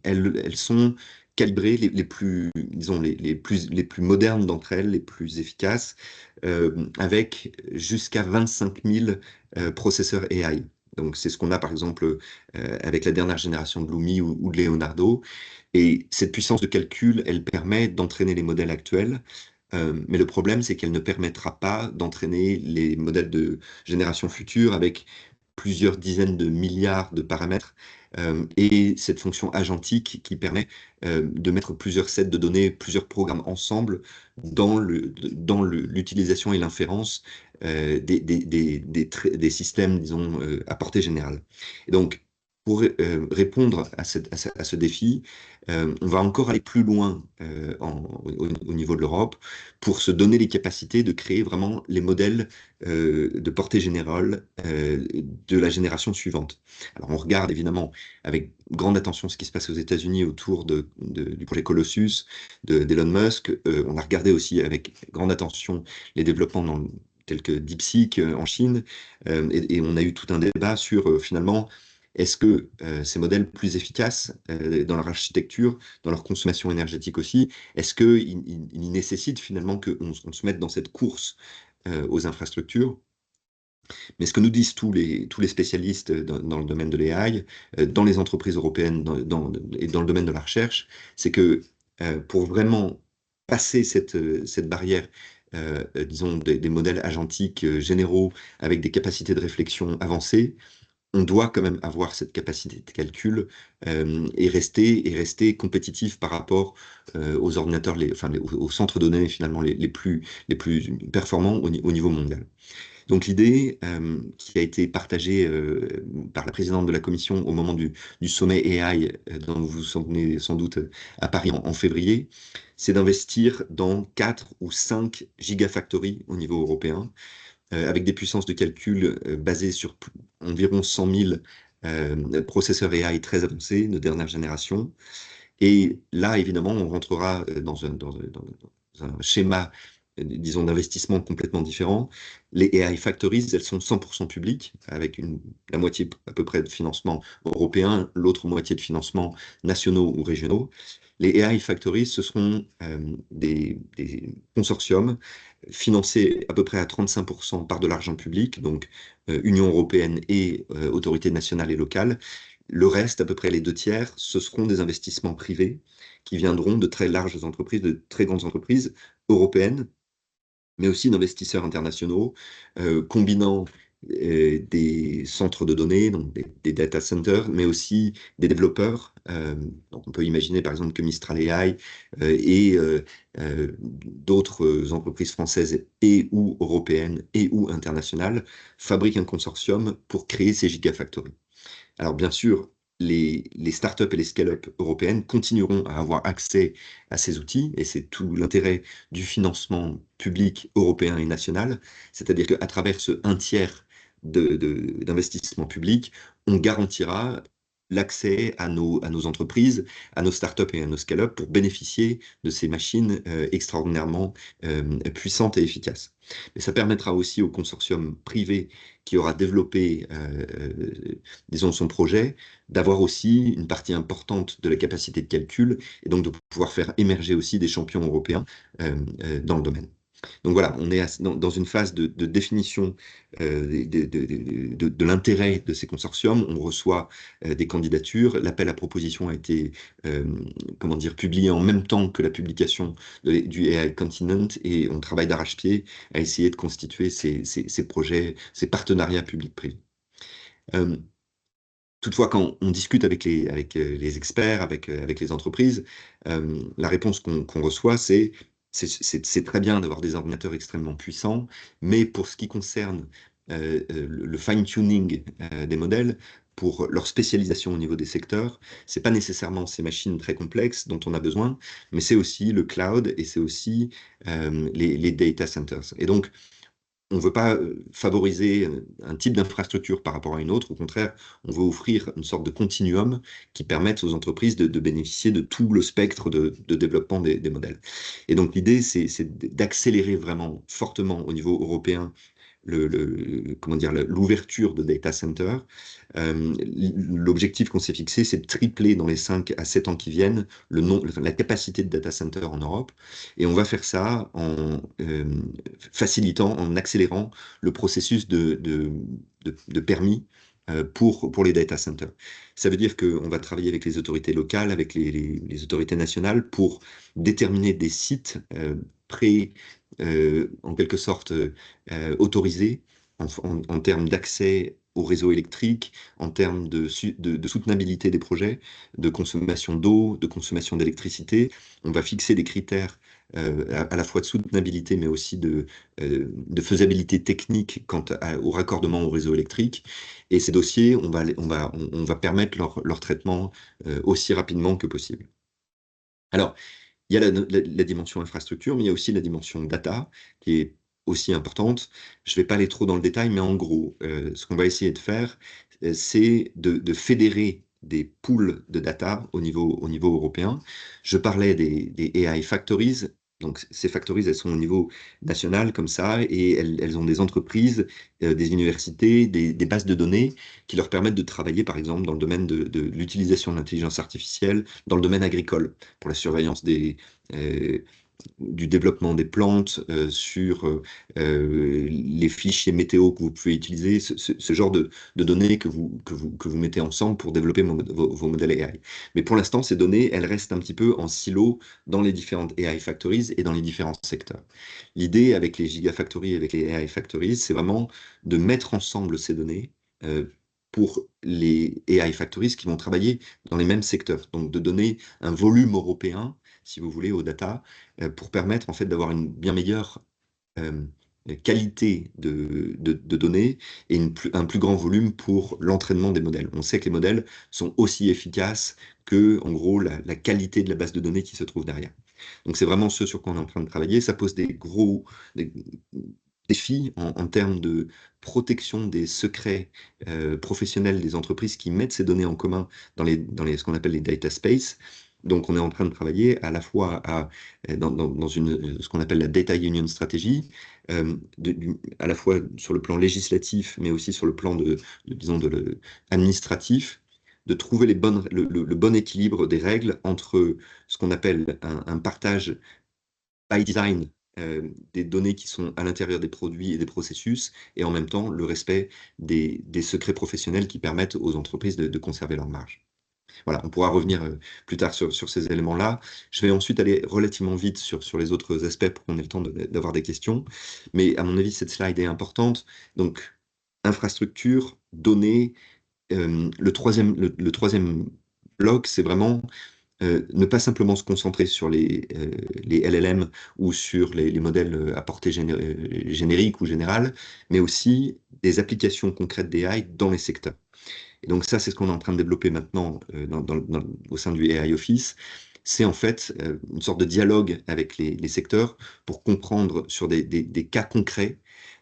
elles sont calibrées disons, les plus modernes d'entre elles, les plus efficaces, avec jusqu'à 25 000 processeurs AI. Donc, c'est ce qu'on a, par exemple, avec la dernière génération de Lumi ou de Leonardo. Et cette puissance de calcul, elle permet d'entraîner les modèles actuels. Mais le problème, c'est qu'elle ne permettra pas d'entraîner les modèles de génération future avec plusieurs dizaines de milliards de paramètres et cette fonction agentique qui permet de mettre plusieurs sets de données, plusieurs programmes ensemble dans l'utilisation et l'inférence des systèmes, disons, à portée générale. Et donc, pour répondre à ce défi, on va encore aller plus loin au niveau de l'Europe pour se donner les capacités de créer vraiment les modèles de portée générale de la génération suivante. Alors on regarde évidemment avec grande attention ce qui se passe aux États-Unis autour du projet Colossus d'Elon Musk. On a regardé aussi avec grande attention les développements tels que DeepSeek en Chine, et on a eu tout un débat sur finalement est-ce que ces modèles plus efficaces dans leur architecture, dans leur consommation énergétique aussi, est-ce qu'ils nécessitent finalement qu'on se mette dans cette course aux infrastructures? Mais ce que nous disent tous les spécialistes dans le domaine de l'AI, dans les entreprises européennes et dans le domaine de la recherche, c'est que pour vraiment passer cette barrière, disons, des modèles agentiques généraux avec des capacités de réflexion avancées, on doit quand même avoir cette capacité de calcul et rester compétitif par rapport aux ordinateurs, aux centres de données finalement les plus performants au niveau mondial. Donc l'idée qui a été partagée par la présidente de la commission au moment du sommet AI, dont vous vous souvenez sans doute à Paris en février, c'est d'investir dans 4 ou 5 gigafactories au niveau européen, avec des puissances de calcul basées sur environ 100 000 processeurs AI très avancés de dernière génération. Et là, évidemment, on rentrera dans un schéma, disons, d'investissement complètement différent. Les AI Factories, elles sont 100% publiques, avec la moitié à peu près de financement européen, l'autre moitié de financement nationaux ou régionaux. Les AI Factories, ce seront des consortiums financés à peu près à 35% par de l'argent public, donc Union européenne et autorités nationales et locales. Le reste, à peu près les 2 tiers, ce seront des investissements privés qui viendront de très larges entreprises, de très grandes entreprises européennes, mais aussi d'investisseurs internationaux, combinant des centres de données, donc des data centers, mais aussi des développeurs. Donc on peut imaginer par exemple que Mistral AI et d'autres entreprises françaises et ou européennes et ou internationales fabriquent un consortium pour créer ces gigafactories. Alors bien sûr, les startups et les scale-up européennes continueront à avoir accès à ces outils, et c'est tout l'intérêt du financement public européen et national, c'est-à-dire qu'à travers ce 1 tiers d'investissement public, on garantira l'accès à nos entreprises, à nos startups et à nos scale-up pour bénéficier de ces machines extraordinairement puissantes et efficaces. Mais ça permettra aussi au consortium privé qui aura développé, disons, son projet, d'avoir aussi une partie importante de la capacité de calcul et donc de pouvoir faire émerger aussi des champions européens dans le domaine. Donc voilà, on est dans une phase de définition de l'intérêt de ces consortiums. On reçoit des candidatures. L'appel à proposition a été comment dire, publié en même temps que la publication du AI Continent, et on travaille d'arrache-pied à essayer de constituer ces projets, ces partenariats publics-privés. Toutefois, quand on discute avec les experts, avec les entreprises, la réponse qu'on reçoit, c'est très bien d'avoir des ordinateurs extrêmement puissants, mais pour ce qui concerne le fine-tuning des modèles, pour leur spécialisation au niveau des secteurs, c'est pas nécessairement ces machines très complexes dont on a besoin, mais c'est aussi le cloud et c'est aussi les data centers. Et donc, on ne veut pas favoriser un type d'infrastructure par rapport à une autre. Au contraire, on veut offrir une sorte de continuum qui permette aux entreprises de bénéficier de tout le spectre de développement des modèles. Et donc l'idée, c'est d'accélérer vraiment fortement au niveau européen comment dire, l'ouverture de data centers. L'objectif qu'on s'est fixé, c'est de tripler dans les 5 à 7 ans qui viennent la capacité de data centers en Europe. Et on va faire ça en facilitant, en accélérant le processus de permis pour les data centers. Ça veut dire qu'on va travailler avec les autorités locales, avec les autorités nationales pour déterminer des sites en quelque sorte autorisés en termes d'accès au réseau électrique, en termes de soutenabilité des projets, de consommation d'eau, de consommation d'électricité. On va fixer des critères à la fois de soutenabilité, mais aussi de faisabilité technique quant au raccordement au réseau électrique. Et ces dossiers, on va permettre leur traitement aussi rapidement que possible. Alors, il y a la dimension infrastructure, mais il y a aussi la dimension data, qui est aussi importante. Je ne vais pas aller trop dans le détail, mais en gros, ce qu'on va essayer de faire, c'est de fédérer des pools de data au niveau européen. Je parlais des AI Factories. Donc, ces factories, elles sont au niveau national comme ça, et elles ont des entreprises, des universités, des bases de données qui leur permettent de travailler, par exemple, dans le domaine de l'utilisation de l'intelligence artificielle, dans le domaine agricole, pour la surveillance euh, du développement des plantes, sur les fichiers météo que vous pouvez utiliser, ce genre de données que vous mettez ensemble pour développer vos modèles AI. Mais pour l'instant, ces données, elles restent un petit peu en silo dans les différentes AI factories et dans les différents secteurs. L'idée avec les Gigafactories et avec les AI factories, c'est vraiment de mettre ensemble ces données pour les AI factories qui vont travailler dans les mêmes secteurs. Donc de donner un volume européen, si vous voulez, aux data, pour permettre en fait d'avoir une bien meilleure euh, qualité de données et un plus grand volume pour l'entraînement des modèles. On sait que les modèles sont aussi efficaces que, en gros, la qualité de la base de données qui se trouve derrière. Donc c'est vraiment ce sur quoi on est en train de travailler. Ça pose des défis en termes de protection des secrets professionnels des entreprises qui mettent ces données en commun ce qu'on appelle les data space. Donc, on est en train de travailler à la fois dans ce qu'on appelle la Data Union Strategy, à la fois sur le plan législatif, mais aussi sur le plan disons, administratif, de trouver le bon équilibre des règles entre ce qu'on appelle un partage by design des données qui sont à l'intérieur des produits et des processus, et en même temps le respect des secrets professionnels qui permettent aux entreprises de conserver leur marge. Voilà, on pourra revenir plus tard sur ces éléments-là. Je vais ensuite aller relativement vite sur les autres aspects pour qu'on ait le temps d'avoir des questions. Mais à mon avis, cette slide est importante. Donc, infrastructure, données. Le troisième bloc, c'est vraiment ne pas simplement se concentrer sur les LLM ou sur les modèles à portée générique ou générale, mais aussi des applications concrètes d'AI dans les secteurs. Et donc ça, c'est ce qu'on est en train de développer maintenant au sein du AI Office. C'est en fait une sorte de dialogue avec les secteurs pour comprendre sur des cas concrets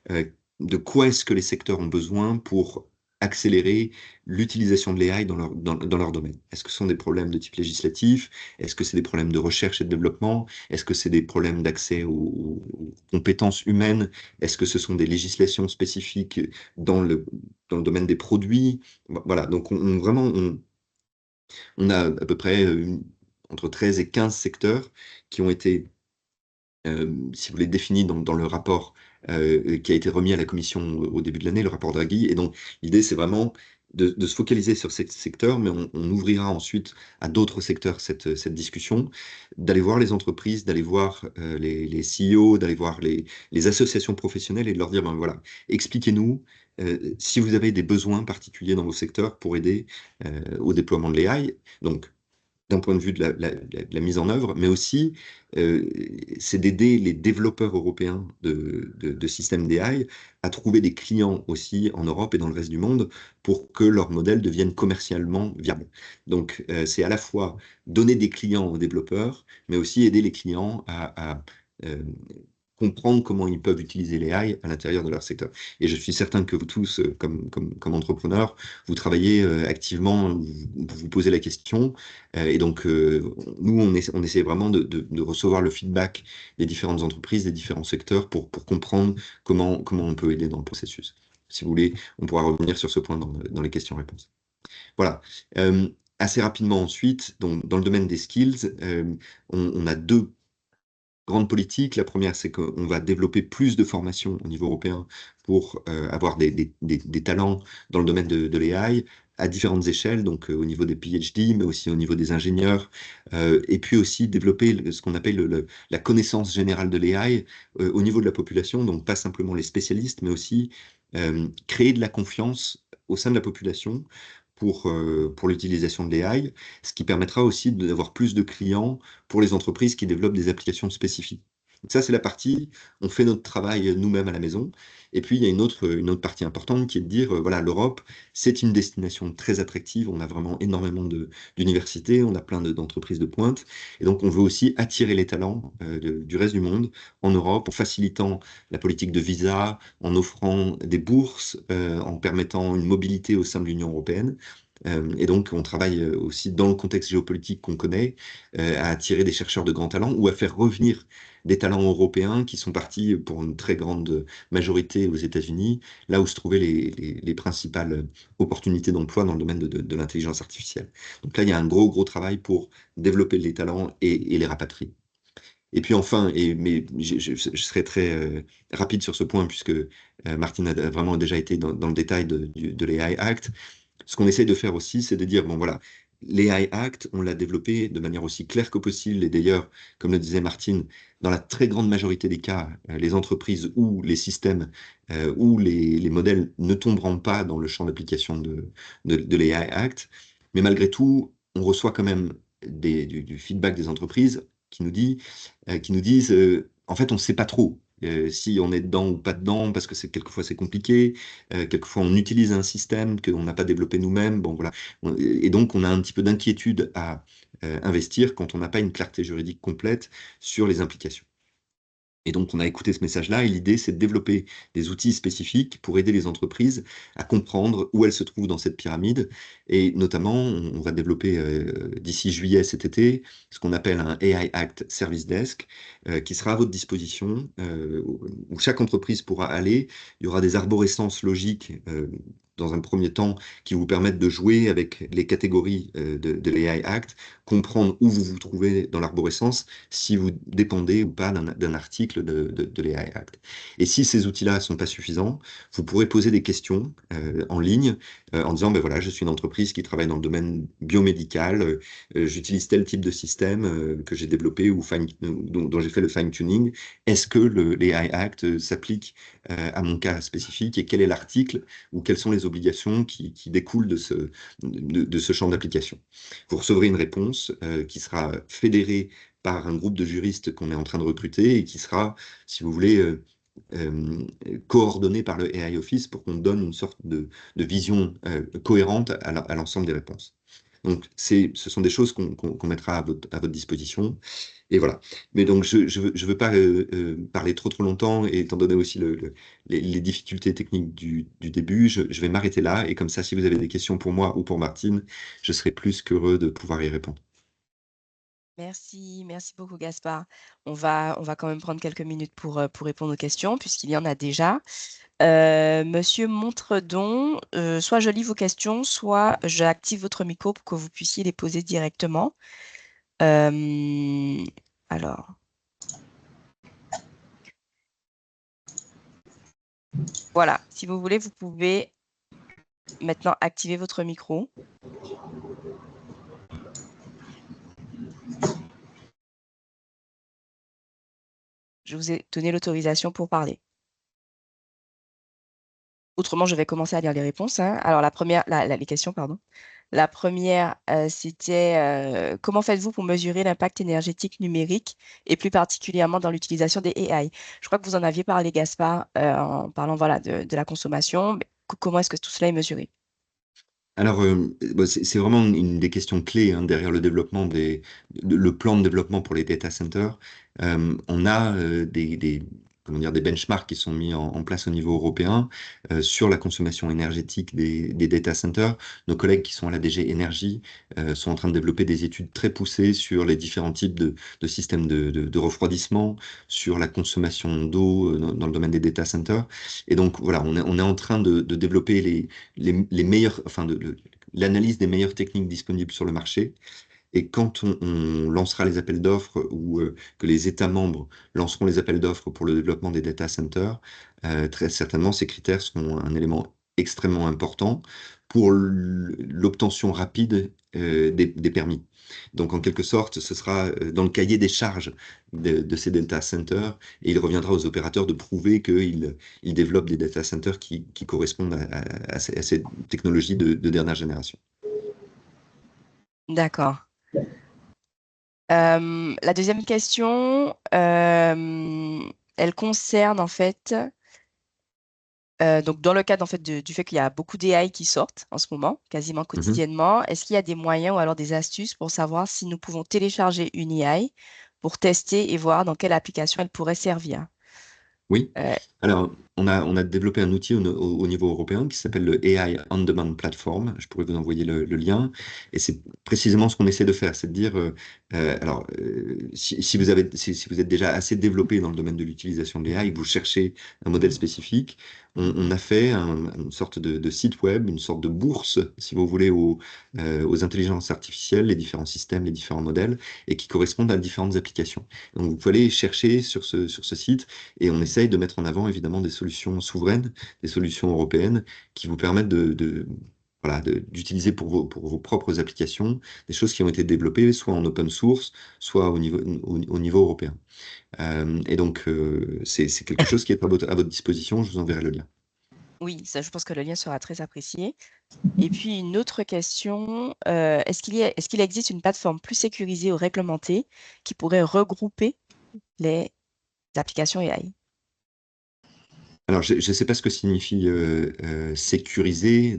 de quoi est-ce que les secteurs ont besoin pour accélérer l'utilisation de l'AI dans leur domaine. Est-ce que ce sont des problèmes de type législatif? Est-ce que c'est des problèmes de recherche et de développement? Est-ce que c'est des problèmes d'accès aux compétences humaines? Est-ce que ce sont des législations spécifiques dans le domaine des produits? Voilà, donc on a à peu près entre 13 et 15 secteurs qui ont été si vous voulez, défini dans le rapport qui a été remis à la Commission au début de l'année, le rapport Draghi. Et donc, l'idée, c'est vraiment de se focaliser sur ces secteurs, mais on ouvrira ensuite à d'autres secteurs cette discussion, d'aller voir les entreprises, d'aller voir les CEO, d'aller voir les associations professionnelles et de leur dire, ben voilà, expliquez-nous si vous avez des besoins particuliers dans vos secteurs pour aider au déploiement de l'AI. Donc, d'un point de vue de la mise en œuvre, mais aussi c'est d'aider les développeurs européens de systèmes d'AI à trouver des clients aussi en Europe et dans le reste du monde pour que leurs modèles deviennent commercialement viables. Donc c'est à la fois donner des clients aux développeurs, mais aussi aider les clients à comprendre comment ils peuvent utiliser l'AI à l'intérieur de leur secteur. Et je suis certain que vous tous, comme entrepreneurs, vous travaillez activement, vous posez la question. Et donc, nous, on essaie vraiment de recevoir le feedback des différentes entreprises, des différents secteurs pour comprendre comment on peut aider dans le processus. Si vous voulez, on pourra revenir sur ce point dans les questions-réponses. Voilà. Assez rapidement ensuite, donc, dans le domaine des skills, on a deux grande politique. La première, c'est qu'on va développer plus de formations au niveau européen pour avoir des talents dans le domaine de l'AI à différentes échelles, donc au niveau des PhD, mais aussi au niveau des ingénieurs, et puis aussi développer ce qu'on appelle la connaissance générale de l'AI au niveau de la population, donc pas simplement les spécialistes, mais aussi créer de la confiance au sein de la population pour l'utilisation de l'AI, ce qui permettra aussi d'avoir plus de clients pour les entreprises qui développent des applications spécifiques. Donc ça, c'est la partie, on fait notre travail nous-mêmes à la maison. Et puis, il y a une autre partie importante qui est de dire, voilà, l'Europe, c'est une destination très attractive. On a vraiment énormément d'universités, on a plein d'entreprises de pointe. Et donc, on veut aussi attirer les talents du reste du monde en Europe en facilitant la politique de visa, en offrant des bourses, en permettant une mobilité au sein de l'Union européenne. Et donc, on travaille aussi dans le contexte géopolitique qu'on connaît, à attirer des chercheurs de grands talents ou à faire revenir des talents européens qui sont partis pour une très grande majorité aux États-Unis, là où se trouvaient les principales opportunités d'emploi dans le domaine de l'intelligence artificielle. Donc là, il y a un gros travail pour développer les talents et les rapatrier. Et puis enfin, mais je serai très rapide sur ce point puisque Martine a vraiment déjà été dans le détail de l'AI Act. Ce qu'on essaie de faire aussi, c'est de dire, bon voilà, l'AI Act, on l'a développé de manière aussi claire que possible. Et d'ailleurs, comme le disait Martine, dans la très grande majorité des cas, les entreprises ou les systèmes ou les modèles ne tomberont pas dans le champ d'application de l'AI Act. Mais malgré tout, on reçoit quand même du feedback des entreprises qui nous disent, en fait, on ne sait pas trop si on est dedans ou pas dedans, parce que quelquefois c'est compliqué, quelquefois on utilise un système qu'on n'a pas développé nous-mêmes, bon voilà. Et donc on a un petit peu d'inquiétude à investir quand on n'a pas une clarté juridique complète sur les implications. Et donc, on a écouté ce message-là et l'idée, c'est de développer des outils spécifiques pour aider les entreprises à comprendre où elles se trouvent dans cette pyramide. Et notamment, on va développer d'ici juillet cet été ce qu'on appelle un AI Act Service Desk qui sera à votre disposition, où chaque entreprise pourra aller. Il y aura des arborescences logiques dans un premier temps qui vous permettent de jouer avec les catégories de l'AI Act, comprendre où vous vous trouvez dans l'arborescence, si vous dépendez ou pas d'un article de l'AI Act. Et si ces outils-là ne sont pas suffisants, vous pourrez poser des questions en ligne en disant, ben voilà, je suis une entreprise qui travaille dans le domaine biomédical, j'utilise tel type de système que j'ai développé ou dont j'ai fait le fine-tuning. Est-ce que l'AI Act s'applique à mon cas spécifique et quel est l'article ou quelles sont les obligations qui découlent de ce champ d'application? Vous recevrez une réponse qui sera fédérée par un groupe de juristes qu'on est en train de recruter et qui sera, si vous voulez, coordonné par le AI Office pour qu'on donne une sorte de vision cohérente à l'ensemble des réponses. Donc, ce sont des choses qu'on mettra à votre disposition. Et voilà. Mais donc, je ne veux pas parler trop longtemps, et étant donné aussi les difficultés techniques du début, je vais m'arrêter là. Et comme ça, si vous avez des questions pour moi ou pour Martine, je serai plus qu'heureux de pouvoir y répondre. Merci beaucoup Gaspard. On va quand même prendre quelques minutes pour répondre aux questions, puisqu'il y en a déjà. Monsieur Montredon, soit je lis vos questions, soit j'active votre micro pour que vous puissiez les poser directement. Alors, voilà, si vous voulez, vous pouvez maintenant activer votre micro. Je vous ai donné l'autorisation pour parler. Autrement, je vais commencer à lire les réponses, hein. Alors, les questions, pardon. La première, c'était comment faites-vous pour mesurer l'impact énergétique numérique et plus particulièrement dans l'utilisation des AI? Je crois que vous en aviez parlé, Gaspard, en parlant voilà, de la consommation. Mais comment est-ce que tout cela est mesuré? Alors, c'est vraiment une des questions clés hein, derrière le développement le plan de développement pour les data centers. On a comment dire, des benchmarks qui sont mis en place au niveau européen sur la consommation énergétique des data centers. Nos collègues qui sont à la DG Énergie sont en train de développer des études très poussées sur les différents types de systèmes de refroidissement, sur la consommation d'eau dans le domaine des data centers. Et donc, voilà, on est en train de développer les meilleurs, enfin, l'analyse des meilleures techniques disponibles sur le marché. Et quand on lancera les appels d'offres ou que les États membres lanceront les appels d'offres pour le développement des data centers, très certainement, ces critères seront un élément extrêmement important pour l'obtention rapide des permis. Donc, en quelque sorte, ce sera dans le cahier des charges de ces data centers et il reviendra aux opérateurs de prouver qu'ils développent des data centers qui correspondent à ces technologies de dernière génération. D'accord. La deuxième question, elle concerne en fait, donc dans le cadre en fait, du fait qu'il y a beaucoup d'AI qui sortent en ce moment, quasiment quotidiennement, est-ce qu'il y a des moyens ou alors des astuces pour savoir si nous pouvons télécharger une AI pour tester et voir dans quelle application elle pourrait servir? Oui. Alors, on a développé un outil au niveau européen qui s'appelle le AI On Demand Platform. Je pourrais vous envoyer le lien. Et c'est précisément ce qu'on essaie de faire, c'est de dire, si vous êtes déjà assez développé dans le domaine de l'utilisation de l'AI, que vous cherchez un modèle spécifique, on a fait une sorte de site web, une sorte de bourse, si vous voulez, aux intelligences artificielles, les différents systèmes, les différents modèles, et qui correspondent à différentes applications. Donc, vous pouvez aller chercher sur ce site et on essaye de mettre en avant évidemment des solutions souveraines, des solutions européennes qui vous permettent voilà, d'utiliser pour vos propres applications des choses qui ont été développées soit en open source, soit au niveau européen. Et donc, c'est quelque chose qui est à votre disposition. Je vous enverrai le lien. Oui, ça, je pense que le lien sera très apprécié. Et puis, une autre question, est-ce qu'il existe une plateforme plus sécurisée ou réglementée qui pourrait regrouper les applications AI? Alors, je ne sais pas ce que signifie sécuriser,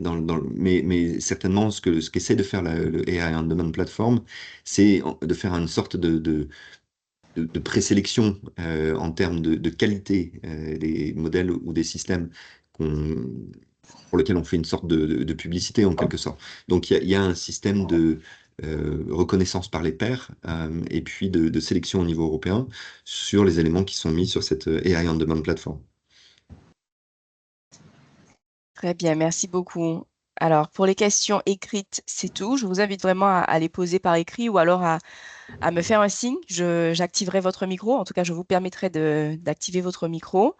mais certainement ce qu'essaie de faire le AI On Demand Platform, c'est de faire une sorte de présélection en termes de qualité des modèles ou des systèmes pour lesquels on fait une sorte de publicité en quelque sorte. Donc il y a un système de reconnaissance par les pairs et puis de sélection au niveau européen sur les éléments qui sont mis sur cette AI on Demand Platform. Très bien, merci beaucoup. Alors, pour les questions écrites, c'est tout. Je vous invite vraiment à les poser par écrit ou alors à me faire un signe. J'activerai votre micro. En tout cas, je vous permettrai d'activer votre micro.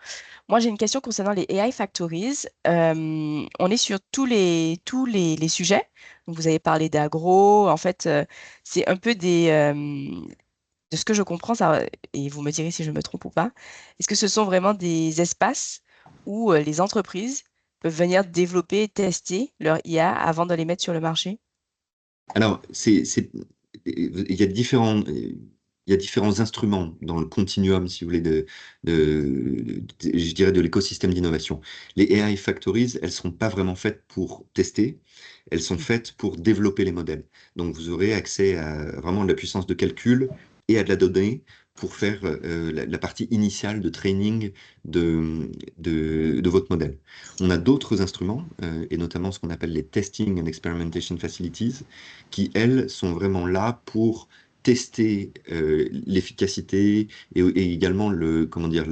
Moi, j'ai une question concernant les AI Factories. On est sur tous les sujets. Donc, vous avez parlé d'agro. En fait, c'est un peu de ce que je comprends, ça, et vous me direz si je me trompe ou pas. Est-ce que ce sont vraiment des espaces où les entreprises peuvent venir développer et tester leur IA avant de les mettre sur le marché? Alors, il y a différents instruments dans le continuum, si vous voulez, je dirais de l'écosystème d'innovation. Les AI Factories, elles ne sont pas vraiment faites pour tester, elles sont faites pour développer les modèles. Donc, vous aurez accès à vraiment de la puissance de calcul et à de la donnée pour faire la partie initiale de training de votre modèle. On a d'autres instruments, et notamment ce qu'on appelle les Testing and Experimentation Facilities, qui, elles, sont vraiment là pour tester l'efficacité et également comment dire,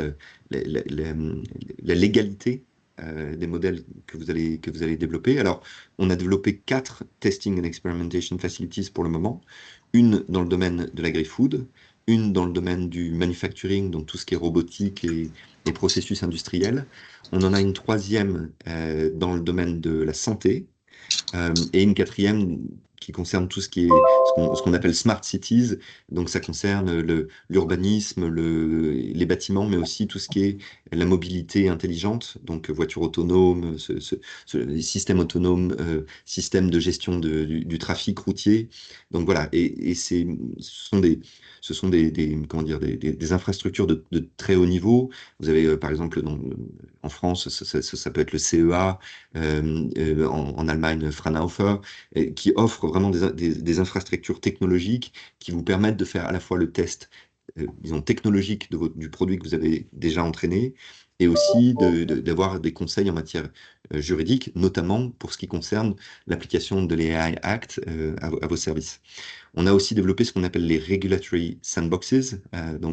la légalité des modèles que vous allez développer. Alors, on a développé 4 Testing and Experimentation Facilities pour le moment. Une dans le domaine de l'agri-food, une dans le domaine du manufacturing, donc tout ce qui est robotique et processus industriels. On en a une troisième dans le domaine de la santé et une quatrième qui concerne tout ce qui est ce qu'on appelle smart cities. Donc ça concerne l'urbanisme, les bâtiments, mais aussi tout ce qui est la mobilité intelligente, donc voitures autonomes, les systèmes autonomes, systèmes de gestion du trafic routier. Donc voilà, et ce sont comment dire, des infrastructures de très haut niveau. Vous avez par exemple en France, ça peut être le CEA, en Allemagne, Fraunhofer, qui offre vraiment des infrastructures technologiques qui vous permettent de faire à la fois le test, disons, technologique du produit que vous avez déjà entraîné, et aussi d'avoir des conseils en matière juridique, notamment pour ce qui concerne l'application de l'AI Act à vos services. On a aussi développé ce qu'on appelle les regulatory sandboxes,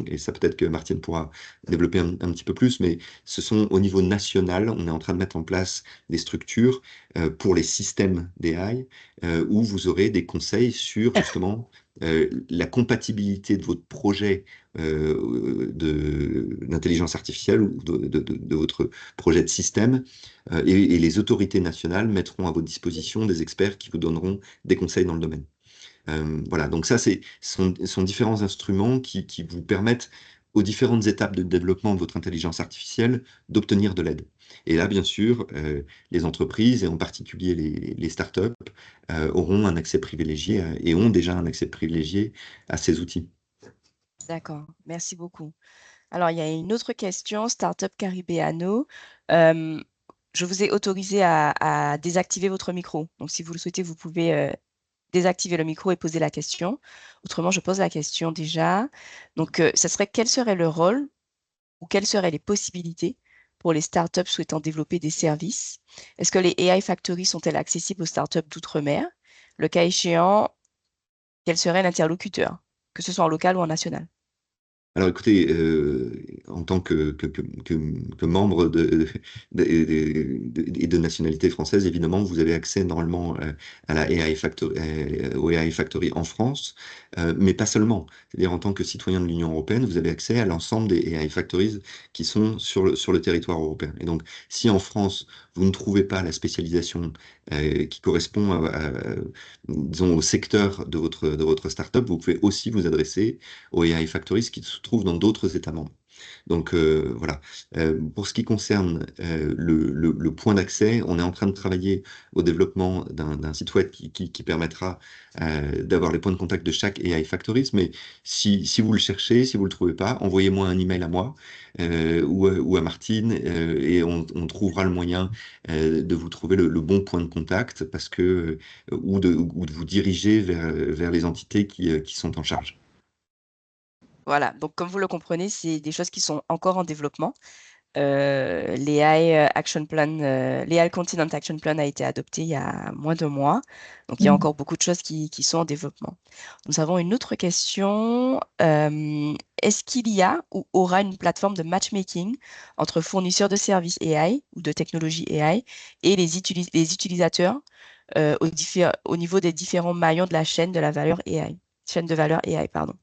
et ça peut-être que Martine pourra développer un petit peu plus, mais ce sont au niveau national, on est en train de mettre en place des structures pour les systèmes d'AI, où vous aurez des conseils sur justement la compatibilité de votre projet d'intelligence artificielle ou de votre projet de système, et les autorités nationales mettront à votre disposition des experts qui vous donneront des conseils dans le domaine. Voilà, donc ça, sont différents instruments qui vous permettent, aux différentes étapes de développement de votre intelligence artificielle, d'obtenir de l'aide. Et là, bien sûr, les entreprises, et en particulier les startups, auront un accès privilégié et ont déjà un accès privilégié à ces outils. D'accord, merci beaucoup. Alors, il y a une autre question, Startup Caribéano. Euh, je vous ai autorisé à désactiver votre micro. Donc, si vous le souhaitez, vous pouvez désactiver le micro et poser la question. Autrement, je pose la question déjà. Donc, ça serait quel serait le rôle ou quelles seraient les possibilités pour les startups souhaitant développer des services? Est-ce que les AI Factories sont-elles accessibles aux startups d'outre-mer? Le cas échéant, quel serait l'interlocuteur, que ce soit en local ou en national? Alors écoutez, en tant que membre et de nationalité française, évidemment, vous avez accès normalement à la AI Factory, au AI Factory en France, mais pas seulement. C'est-à-dire en tant que citoyen de l'Union européenne, vous avez accès à l'ensemble des AI Factories qui sont sur le territoire européen. Et donc, si en France, vous ne trouvez pas la spécialisation qui correspond disons, au secteur de votre startup, vous pouvez aussi vous adresser aux AI Factories qui se trouvent dans d'autres États membres. Donc voilà. Pour ce qui concerne le point d'accès, on est en train de travailler au développement d'un site web qui permettra d'avoir les points de contact de chaque AI Factories. Mais si vous le cherchez, si vous ne le trouvez pas, envoyez-moi un email à moi ou à Martine et on trouvera le moyen de vous trouver le bon point de contact parce que, ou de vous diriger vers les entités qui sont en charge. Voilà, donc comme vous le comprenez, c'est des choses qui sont encore en développement. L'AI Action Plan, l'AI Continent Action Plan a été adopté il y a moins de mois. Donc, il y a encore beaucoup de choses qui sont en développement. Nous avons une autre question. Est-ce qu'il y a ou aura une plateforme de matchmaking entre fournisseurs de services AI ou de technologies AI et les utilisateurs au niveau des différents maillons de la chaîne de la valeur AI, chaîne de valeur AI, pardon.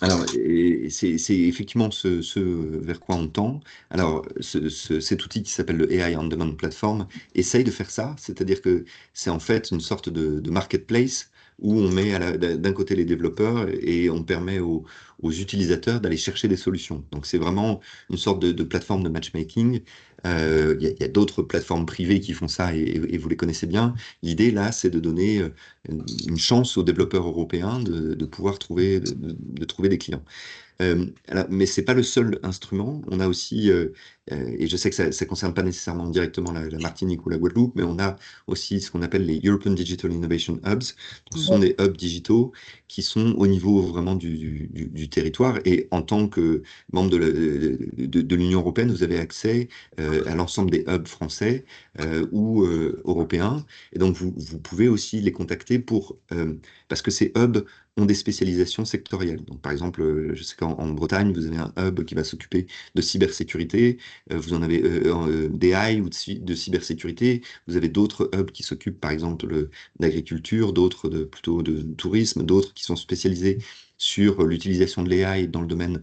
Alors, c'est effectivement ce vers quoi on tend. Alors, cet outil qui s'appelle le AI On Demand Platform essaye de faire ça, c'est-à-dire que c'est en fait une sorte de marketplace où on met d'un côté les développeurs et on permet aux utilisateurs d'aller chercher des solutions. Donc, c'est vraiment une sorte de plateforme de matchmaking. Il y a d'autres plateformes privées qui font ça et vous les connaissez bien. L'idée, là, c'est de donner une chance aux développeurs européens de pouvoir de trouver des clients. Mais ce n'est pas le seul instrument. On a aussi, et je sais que ça ne concerne pas nécessairement directement la Martinique ou la Guadeloupe, mais on a aussi ce qu'on appelle les European Digital Innovation Hubs. Ce sont des hubs digitaux qui sont au niveau vraiment du territoire. Et en tant que membre de l'Union européenne, vous avez accès à l'ensemble des hubs français ou européens. Et donc, vous pouvez aussi les contacter parce que ces hubs ont des spécialisations sectorielles. Donc, par exemple, je sais qu'en Bretagne, vous avez un hub qui va s'occuper de cybersécurité, vous en avez d'AI ou de cybersécurité, vous avez d'autres hubs qui s'occupent, par exemple, d'agriculture, d'autres plutôt de tourisme, d'autres qui sont spécialisés sur l'utilisation de l'AI dans le domaine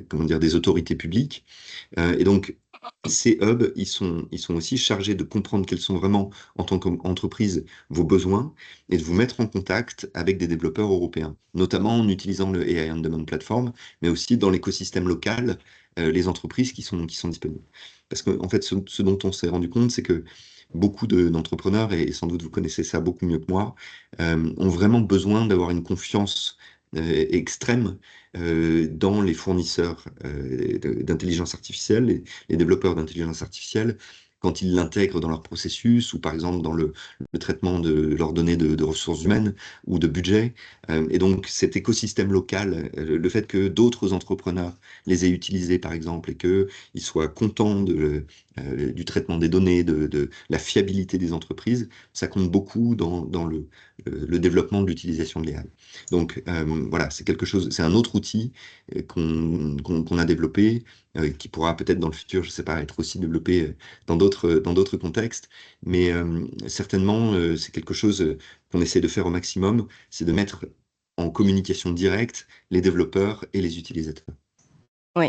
comment dire, des autorités publiques. Et donc, ces hubs, ils sont aussi chargés de comprendre quels sont vraiment, en tant qu'entreprise, vos besoins et de vous mettre en contact avec des développeurs européens, notamment en utilisant le AI On Demand Platform, mais aussi dans l'écosystème local, les entreprises qui sont disponibles. Parce qu'en fait, ce dont on s'est rendu compte, c'est que beaucoup d'entrepreneurs, et sans doute vous connaissez ça beaucoup mieux que moi, ont vraiment besoin d'avoir une confiance extrême dans les fournisseurs d'intelligence artificielle, les développeurs d'intelligence artificielle, quand ils l'intègrent dans leur processus ou par exemple dans le traitement de leurs données de ressources humaines ou de budget. Et donc cet écosystème local, le fait que d'autres entrepreneurs les aient utilisés par exemple et qu'ils soient contents du traitement des données, de la fiabilité des entreprises, ça compte beaucoup dans le développement de l'utilisation de l'AI. Donc voilà, c'est un autre outil qu'on a développé, qui pourra peut-être dans le futur, je ne sais pas, être aussi développé dans d'autres contextes, mais certainement c'est quelque chose qu'on essaie de faire au maximum, c'est de mettre en communication directe les développeurs et les utilisateurs. Oui,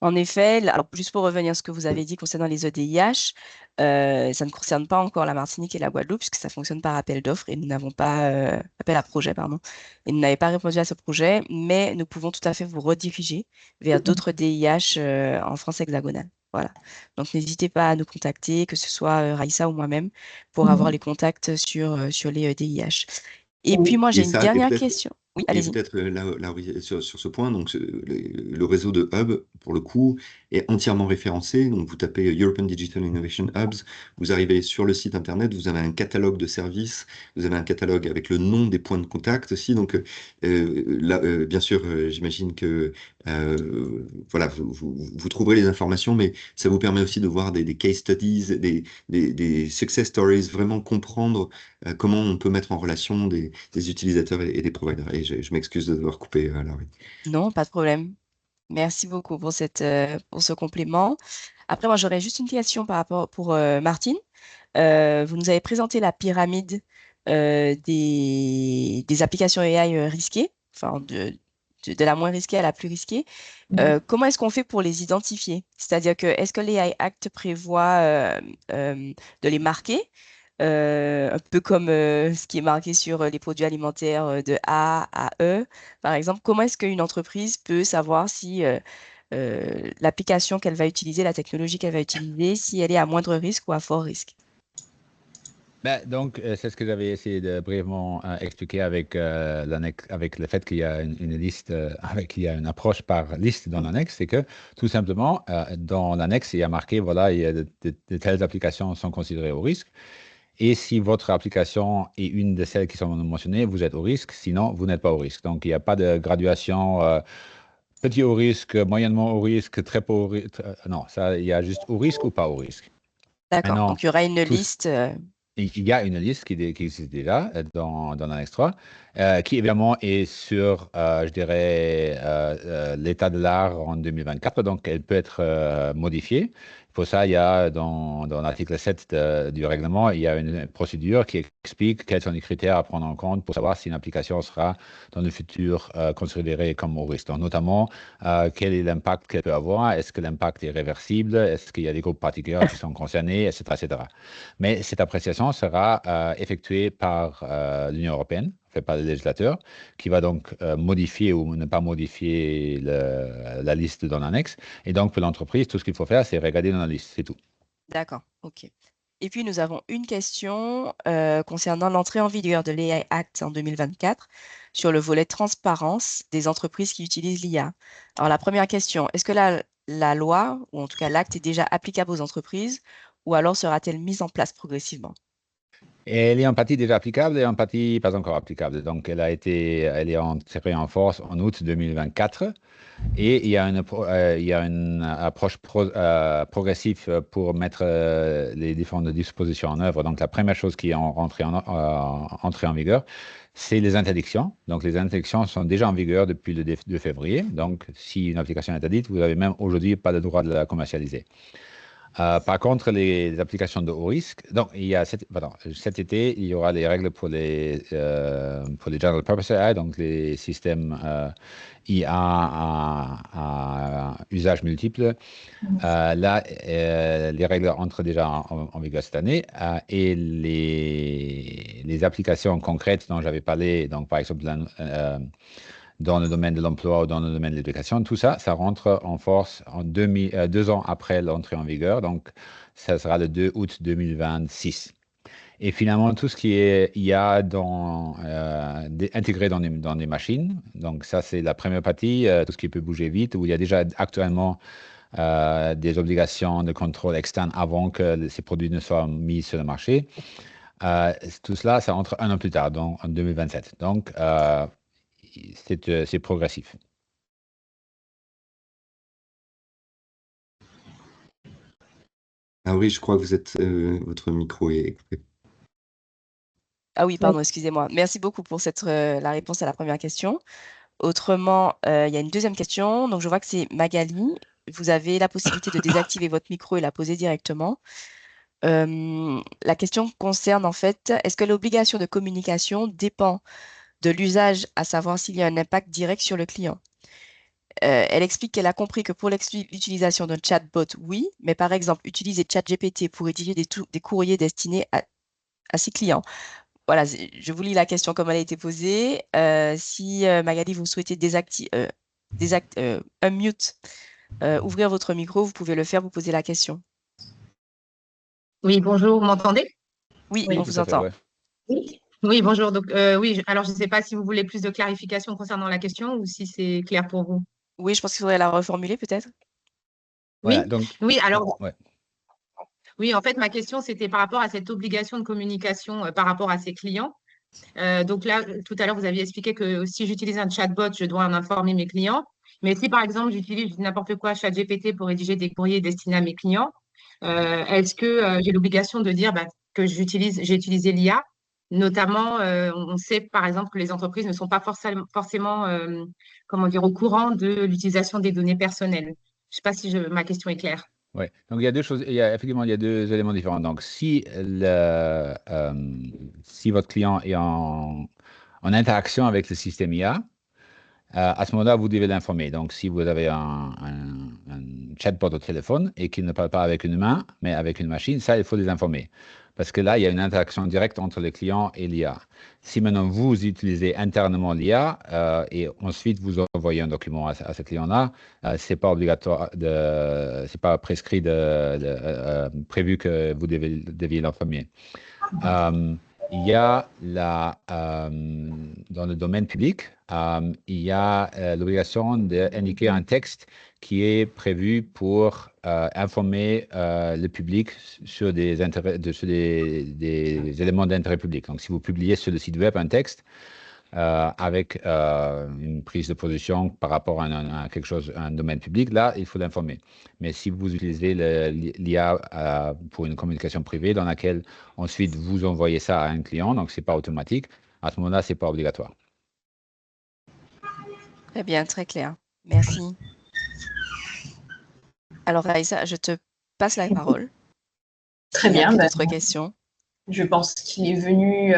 en effet, alors juste pour revenir à ce que vous avez dit concernant les EDIH, ça ne concerne pas encore la Martinique et la Guadeloupe puisque ça fonctionne par appel d'offres et nous n'avons pas appel à projet, pardon. Et nous n'avez pas répondu à ce projet, mais nous pouvons tout à fait vous rediriger vers d'autres DIH en France hexagonale. Voilà. Donc n'hésitez pas à nous contacter, que ce soit Raïssa ou moi-même, pour avoir les contacts sur les DIH. Et puis moi, j'ai Et une ça, et dernière peut-être question. Oui, Et allez-y. peut-être sur ce point, donc le réseau de hub, pour le coup, est entièrement référencé. Donc, vous tapez European Digital Innovation Hubs, vous arrivez sur le site internet, vous avez un catalogue de services, vous avez un catalogue avec le nom des points de contact aussi. Donc, là, bien sûr, j'imagine que voilà, vous trouverez les informations, mais ça vous permet aussi de voir des case studies, des success stories, vraiment comprendre comment on peut mettre en relation des utilisateurs et des providers. Et je m'excuse de devoir couper, Laurie. Non, pas de problème. Merci beaucoup pour ce complément. Après, moi, j'aurais juste une question par rapport pour Martine. Vous nous avez présenté la pyramide des applications AI risquées, enfin de la moins risquée à la plus risquée. Comment est-ce qu'on fait pour les identifier? C'est-à-dire que est-ce que l'AI Act prévoit de les marquer, un peu comme ce qui est marqué sur les produits alimentaires de A à E, par exemple? Comment est-ce qu'une entreprise peut savoir si l'application qu'elle va utiliser, la technologie qu'elle va utiliser, si elle est à moindre risque ou à fort risque? Donc, c'est ce que j'avais essayé de brièvement expliquer avec l'annexe, avec le fait qu'il y a une liste, qu'il y a une approche par liste dans l'annexe, c'est que tout simplement, dans l'annexe, il y a marqué, voilà, il y a de telles applications sont considérées au risque. Et si votre application est une de celles qui sont mentionnées, vous êtes au risque, sinon, vous n'êtes pas au risque. Donc, il n'y a pas de graduation petit au risque, moyennement au risque, très peu au risque. Non, ça, il y a juste au risque ou pas au risque. D'accord. Maintenant, Donc, il y aura une tout, liste. il y a une liste qui existe déjà dans l'annexe 3, qui évidemment est sur, je dirais, l'état de l'art en 2024, donc elle peut être modifiée. Pour ça, il y a dans l'article 7 du règlement, il y a une procédure qui explique quels sont les critères à prendre en compte pour savoir si une application sera dans le futur considérée comme au risque. Donc, notamment, quel est l'impact qu'elle peut avoir, est-ce que l'impact est réversible, est-ce qu'il y a des groupes particuliers qui sont concernés, etc., etc. Mais cette appréciation sera effectuée par l'Union européenne, fait par le législateur, qui va donc modifier ou ne pas modifier la liste dans l'annexe. Et donc, pour l'entreprise, tout ce qu'il faut faire, c'est regarder dans la liste, c'est tout. D'accord, OK. Et puis, nous avons une question concernant l'entrée en vigueur de l'AI Act en 2024 sur le volet transparence des entreprises qui utilisent l'IA. Alors, la première question, est-ce que la loi, ou en tout cas l'acte, est déjà applicable aux entreprises, ou alors sera-t-elle mise en place progressivement? Elle est en partie déjà applicable et en partie pas encore applicable. Donc, elle est entrée en force en août 2024. Et il y a une approche progressive pour mettre les différentes dispositions en œuvre. Donc, la première chose qui est entrée en vigueur, c'est les interdictions. Donc, les interdictions sont déjà en vigueur depuis le 2 février. Donc, si une application est interdite, vous n'avez même aujourd'hui pas le droit de la commercialiser. Par contre, les applications de haut risque, donc il y a cet été, il y aura des règles pour les General Purpose AI, donc les systèmes IA à usage multiple. Là, les règles entrent déjà en vigueur cette année et les applications concrètes dont j'avais parlé, donc par exemple dans le domaine de l'emploi ou dans le domaine de l'éducation, tout ça, ça rentre en force 2 ans après l'entrée en vigueur. Donc, ça sera le 2 août 2026. Et finalement, tout ce qui est IA intégré dans des machines, donc ça, c'est la première partie, tout ce qui peut bouger vite, où il y a déjà actuellement des obligations de contrôle externe avant que ces produits ne soient mis sur le marché. Tout cela, ça entre 1 an plus tard, donc en 2027. Donc, c'est progressif. Ah oui, je crois que votre micro est coupé. Ah oui, pardon, excusez-moi. Merci beaucoup pour la réponse à la première question. Autrement, il y a une deuxième question. Donc, je vois que c'est Magali. Vous avez la possibilité de désactiver votre micro et la poser directement. La question concerne en fait, est-ce que l'obligation de communication dépend de l'usage, à savoir s'il y a un impact direct sur le client? Elle explique qu'elle a compris que pour l'utilisation d'un chatbot, oui, mais par exemple, utiliser ChatGPT pour rédiger des courriers destinés à ses clients. Voilà, je vous lis la question comme elle a été posée. Si Magali, vous souhaitez unmute, ouvrir votre micro, vous pouvez le faire, vous poser la question. Oui, bonjour, vous m'entendez? Oui, Oui, on tout vous à fait, entend. ouais. Oui, bonjour. Donc, oui, alors je ne sais pas si vous voulez plus de clarification concernant la question ou si c'est clair pour vous. Oui, je pense qu'il faudrait la reformuler peut-être. Oui, Voilà, donc, oui, alors, ouais. oui, en fait, ma question, c'était par rapport à cette obligation de communication par rapport à ses clients. Donc là, tout à l'heure, vous aviez expliqué que si j'utilise un chatbot, je dois en informer mes clients. Mais si, par exemple, j'utilise n'importe quoi, ChatGPT, pour rédiger des courriers destinés à mes clients, est-ce que j'ai l'obligation de dire que j'ai utilisé l'IA? Notamment, on sait, par exemple, que les entreprises ne sont pas forcément comment dire, au courant de l'utilisation des données personnelles. Je ne sais pas si ma question est claire. Ouais. Donc il y a deux choses, effectivement, il y a deux éléments différents. Donc si votre client est en interaction avec le système IA, à ce moment-là, vous devez l'informer. Donc si vous avez un chatbot au téléphone et qu'il ne parle pas avec une humain, mais avec une machine, ça, il faut les informer. Parce que là, il y a une interaction directe entre le client et l'IA. Si maintenant vous utilisez internement l'IA et ensuite vous envoyez un document à ce client-là, c'est pas obligatoire, c'est pas prescrit prévu que vous deviez l'informer. Il y a dans le domaine public, il y a l'obligation d'indiquer un texte qui est prévu pour informer le public sur des éléments d'intérêt public. Donc, si vous publiez sur le site web un texte avec une prise de position par rapport à quelque chose, un domaine public, là, il faut l'informer. Mais si vous utilisez l'IA pour une communication privée dans laquelle ensuite vous envoyez ça à un client, donc ce n'est pas automatique, à ce moment-là, ce n'est pas obligatoire. Très bien, très clair. Merci. Alors, Raïssa, je te passe la parole. Très Il n'y a bien. plus d'autres questions. Je pense qu'il est venu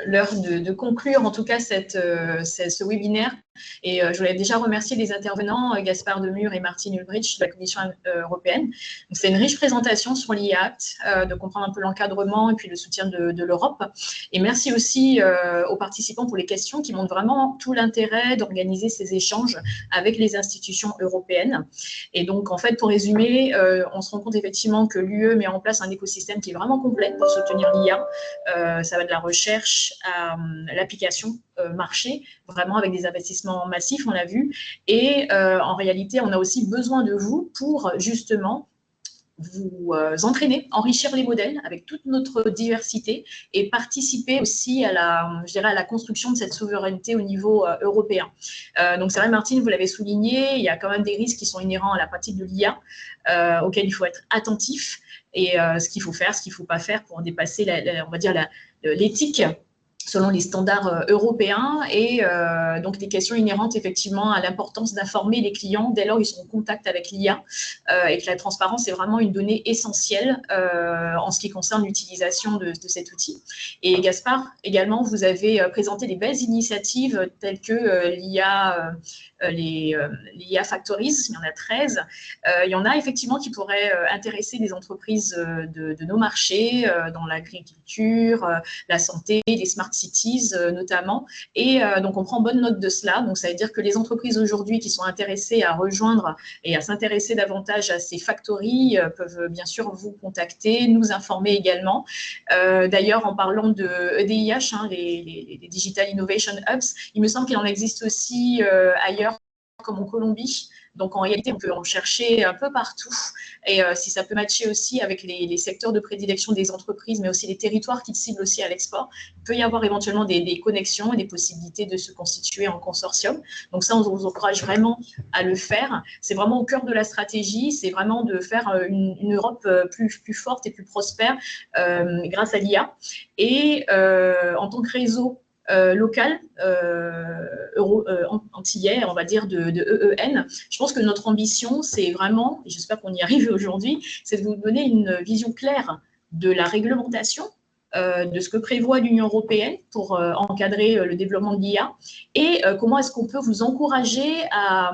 l'heure de conclure, en tout cas, ce webinaire. Et je voulais déjà remercier les intervenants, Gaspard Demure et Martine Ulbrich de la Commission européenne. C'est une riche présentation sur l'IA, de comprendre un peu l'encadrement et puis le soutien de l'Europe. Et merci aussi aux participants pour les questions qui montrent vraiment tout l'intérêt d'organiser ces échanges avec les institutions européennes. Et donc, en fait, pour résumer, on se rend compte effectivement que l'UE met en place un écosystème qui est vraiment complet pour soutenir l'IA. Ça va de la recherche à l'application marché, vraiment avec des investissements massifs, on l'a vu. Et en réalité, on a aussi besoin de vous pour justement vous entraîner, enrichir les modèles avec toute notre diversité et participer aussi à la construction de cette souveraineté au niveau européen. Donc c'est vrai, Martine, vous l'avez souligné, il y a quand même des risques qui sont inhérents à la pratique de l'IA auxquels il faut être attentif. Et ce qu'il faut faire, ce qu'il ne faut pas faire pour dépasser, on va dire, l'éthique selon les standards européens et donc des questions inhérentes effectivement à l'importance d'informer les clients dès lors ils sont en contact avec l'IA et que la transparence est vraiment une donnée essentielle en ce qui concerne l'utilisation de cet outil. Et Gaspard, également, vous avez présenté des belles initiatives telles que l'IA Factories, il y en a 13. Il y en a effectivement qui pourraient intéresser des entreprises de nos marchés, dans l'agriculture, la santé, les smart cities notamment. Et donc, on prend bonne note de cela. Donc, ça veut dire que les entreprises aujourd'hui qui sont intéressées à rejoindre et à s'intéresser davantage à ces factories peuvent bien sûr vous contacter, nous informer également. D'ailleurs, en parlant de EDIH, les Digital Innovation Hubs, il me semble qu'il en existe aussi ailleurs, comme en Colombie. Donc, en réalité, on peut en chercher un peu partout. Et si ça peut matcher aussi avec les secteurs de prédilection des entreprises, mais aussi les territoires qui ciblent aussi à l'export, il peut y avoir éventuellement des connexions et des possibilités de se constituer en consortium. Donc ça, on vous encourage vraiment à le faire. C'est vraiment au cœur de la stratégie. C'est vraiment de faire une Europe plus forte et plus prospère grâce à l'IA. Et en tant que réseau local, antillais, on va dire, de EEN. Je pense que notre ambition, c'est vraiment, et j'espère qu'on y arrive aujourd'hui, c'est de vous donner une vision claire de la réglementation, de ce que prévoit l'Union européenne pour encadrer le développement de l'IA et comment est-ce qu'on peut vous encourager à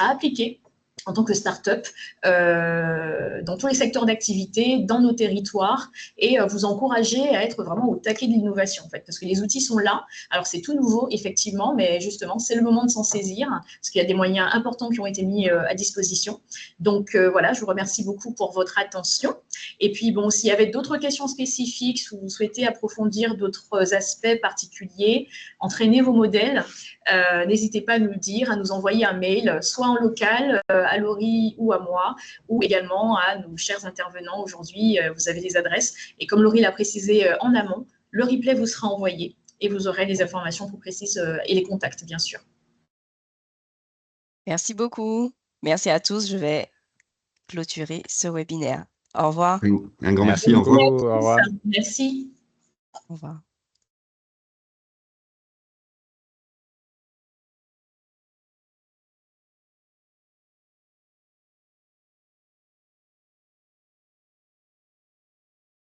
appliquer en tant que start-up, dans tous les secteurs d'activité, dans nos territoires, et vous encourager à être vraiment au taquet de l'innovation, en fait, parce que les outils sont là. Alors, c'est tout nouveau, effectivement, mais justement, c'est le moment de s'en saisir, parce qu'il y a des moyens importants qui ont été mis à disposition. Donc, voilà, je vous remercie beaucoup pour votre attention. Et puis, bon, s'il y avait d'autres questions spécifiques, si vous souhaitez approfondir d'autres aspects particuliers, entraîner vos modèles, n'hésitez pas à nous le dire, à nous envoyer un mail, soit en local, à à Laurie ou à moi, ou également à nos chers intervenants. Aujourd'hui, vous avez les adresses. Et comme Laurie l'a précisé en amont, le replay vous sera envoyé et vous aurez les informations plus précises et les contacts, bien sûr. Merci beaucoup. Merci à tous. Je vais clôturer ce webinaire. Au revoir. Un grand Merci merci. Au revoir. beaucoup. Au revoir. Merci. Au revoir.